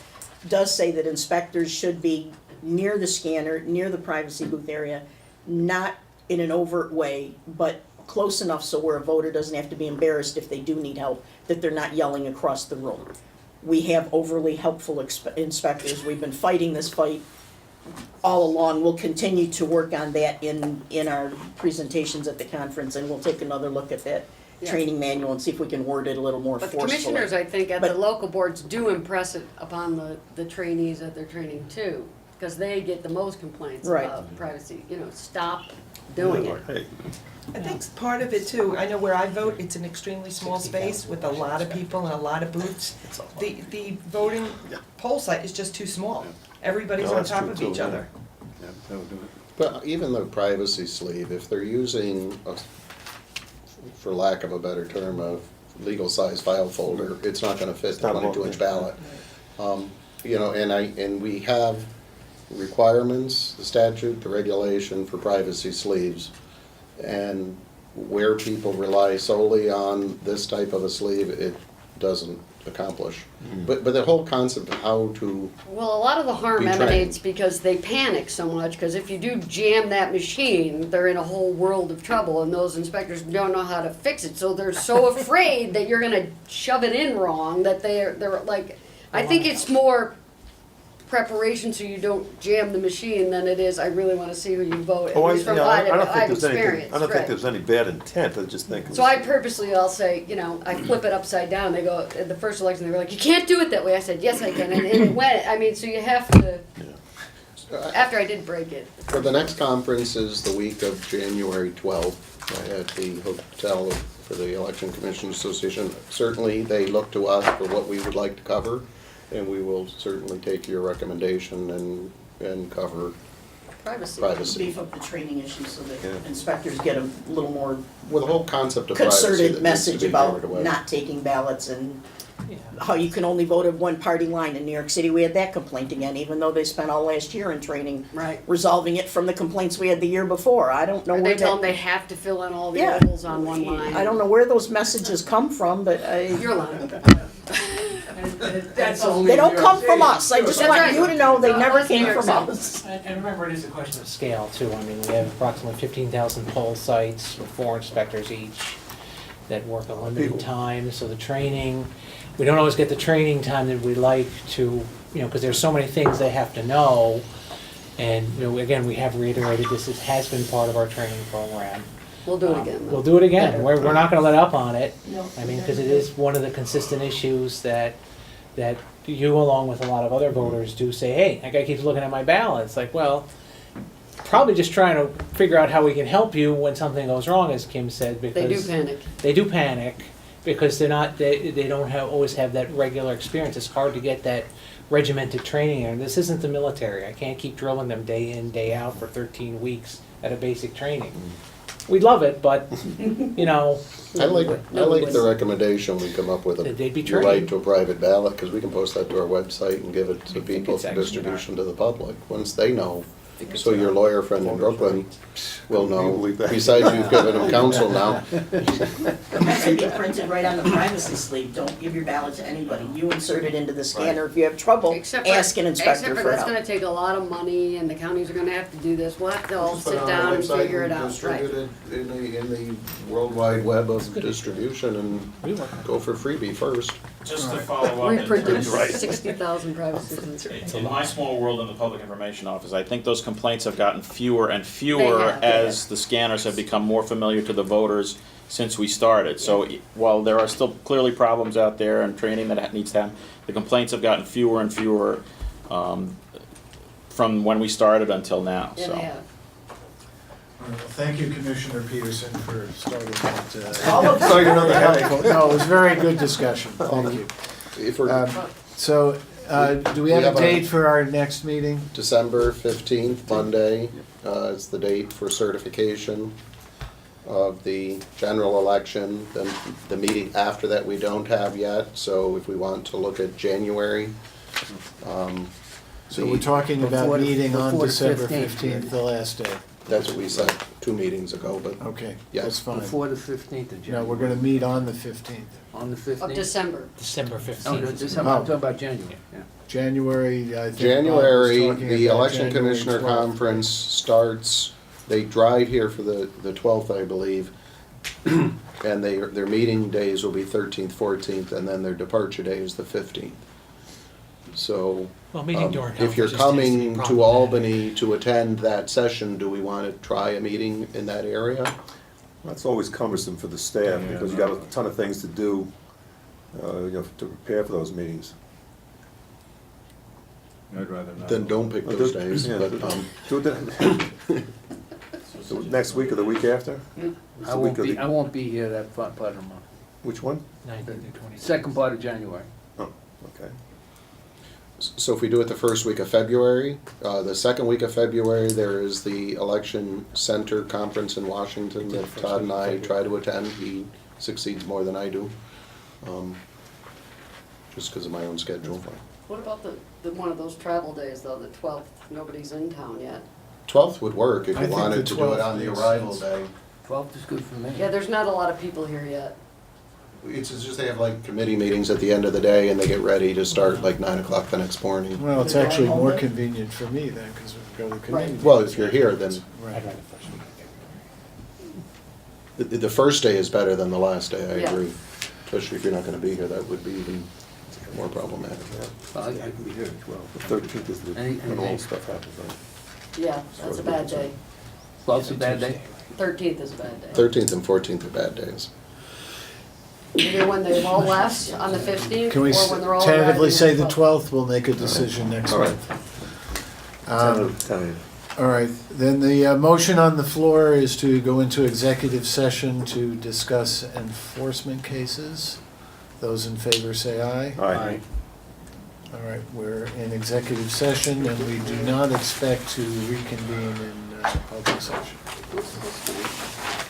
does say that inspectors should be near the scanner, near the privacy booth area, not in an overt way, but close enough so where a voter doesn't have to be embarrassed if they do need help, that they're not yelling across the room. We have overly helpful inspectors. We've been fighting this fight all along. We'll continue to work on that in our presentations at the conference, and we'll take another look at that Yeah. training manual and see if we can word it a little more But the forcefully. commissioners, I think, at the But- local boards do impress it upon the trainees that they're training too, because they get the most complaints Right. about privacy, stop doing it. Hey, I think part of it too, I know where I vote, it's an extremely small space with a lot of people and a lot of booths. The voting poll site is just too small. Everybody's No, on that's top true, of too, each yeah. other. Yeah, that would do it. But even the privacy sleeve, if they're using, for lack of a better term, a legal size file folder, it's not gonna fit the not a 22-inch vote, ballot. And we have requirements, the statute, the regulation for privacy sleeves. And where people rely solely on this type of a sleeve, it doesn't accomplish. But the whole concept of how to, Well, a lot of the harm Be trained. emanates because they panic so much, because if you do jam that machine, they're in a whole world of trouble, and those inspectors don't know how to fix it, so they're so afraid that you're gonna shove it in wrong, that they're like, I think it's more preparation so you don't jam the machine than it is, I really wanna see who you vote, at Oh, least from what I don't I've think there's anything, experienced, I don't right. think there's any bad intent, I just think. So I purposely, I'll say, I flip it upside down. They go, at the first election, they were like, you can't do it that way. I said, yes, I can. And it went. I mean, so you have to, after I did break it. for the next conference is the week of January 12th at the hotel for the Election Commission Association. Certainly, they look to us for what we would like to cover. and we will certainly take your recommendation and cover Privacy. privacy. Beef up the training issue so that Yeah. inspectors get a little more Well, the whole concept of privacy concerted that needs to message be about hammered away. not taking ballots and Yeah. how you can only vote at one party line. In New York City, we had that complaint again, even though they spent all last year in training Right. resolving it from the complaints we had the year before. I don't know Or where they tell them that, they have to fill in all the Yeah. ovals on one line. I don't know where those messages come from, but You're lying. That's they don't come from us. I just That's want right. you to know they never That's New came York from City. us. And remember, it is a question of scale too. I mean, we have approximately 15,000 poll sites with 4 inspectors each that work a limited time. So the training, we don't always get the training time that we like to, because there's so many things they have to know. And, again, we have reiterated this, it has been part of our training program. We'll do it again. though. We'll do it again. We're not gonna let up on it. No. I mean, because it is one of the consistent issues that you, along with a lot of other voters, do say, hey, that guy keeps looking at my ballot. It's like, well, probably just trying to figure out how we can help you when something goes wrong, as Kim said, because They do panic. they do panic because they don't always have that regular experience. It's hard to get that regimented training, and this isn't the military. I can't keep drilling them day in, day out for 13 weeks at a basic training. We love it, but I like the recommendation we come up with, They'd be the right trained. to a private ballot, because we can post that to our website and give it to think people it's for actually distribution to the public, once they know. think it's So your not. lawyer friend in Brooklyn will Can you know, believe that? besides you've given him counsel now. The message be printed right on the privacy sleeve. Don't give your ballot to anybody. You insert it into the scanner. If you have trouble, Except for, ask an inspector except for for that's help. gonna take a lot of money and the counties are gonna have to do this. We'll have to all Just put sit on our down and website figure it out, right? Distribute it in the world wide web of distribution and We work on go for freebie first. Just to follow up. We in printed terms- 60,000 privacy slips. In my small world in the Public Information Office, I think those complaints have gotten fewer and They fewer have, as the scanners have become more familiar to the voters since we started. So while there are still clearly problems out there and training that needs to happen, the complaints have gotten fewer and fewer from when we started until now. Yeah, So. they have. All right, well, thank you, Commissioner Peterson, for starting that. All of Sorry, another headache. No, it was very good discussion. Thank you. If we're So, do we have a date for our next meeting? December 15th, Monday, is the date for certification of the general election. Then the meeting after that we don't have yet, so if we want to look at January. So we're talking about Before the- meeting on before the December 15th. 15th, the last day. That's what we said 2 meetings ago, but Okay, Yeah. that's fine. Before the 15th of No, January. we're gonna meet on the 15th. On the 15th? Of December. December Oh, 15th. no, December, I'm talking about January, yeah. January, I think Bob was January, talking the about election January commissioner 12th. conference starts, they drive here for the 12th, I believe. And their meeting days will be 13th, 14th, and then their departure day is the 15th. So, Well, meeting during if you're conferences tends to be coming to problematic. Albany to attend that session, do we want to try a meeting in that area? That's always cumbersome for the staff, because you got a ton of things to do, to prepare for those meetings. I'd rather not. Then don't pick those days, Yeah, but, do it the next week or the week after? It's I the won't week of be, the- I won't be here that part of the month. Which one? 19th through 22nd. Second part of January. Oh, okay. so if we do it the first week of February, the second week of February, there is the election center conference in Washington that Todd and I try to attend. He succeeds more than I do, just because of my own schedule. What about the one of those travel days though, the 12th? Nobody's in town yet. 12th would work if I you think wanted the to do it 12th on the makes arrival sense. day. 12th is good for me. Yeah, there's not a lot of people here yet. It's just they have like committee meetings at the end of the day and they get ready to start like 9 o'clock the next morning. Well, it's actually more convenient for me then, because we can go to the committee. Well, if you're here, then Right. I'd rather first week of February. the first day is better than the last day, I Yeah. agree. Especially if you're not gonna be here, that would be even more problematic. Well, I can be here at 12. The 13th is the, Any- when all any- stuff happens, right? Yeah, that's a bad day. 12th's a bad day? 13th is a bad day. 13th and 14th are bad days. Either when they've all left on the 15th, Can we or when they're all tentatively arriving say on the 12th? We'll make a decision next All right. month. Tentative. All right, then the motion on the floor is to go into executive session to discuss enforcement cases. Those in favor say aye. All right. All right, we're in executive session, and we do not expect to reconvene in public session. That's fine.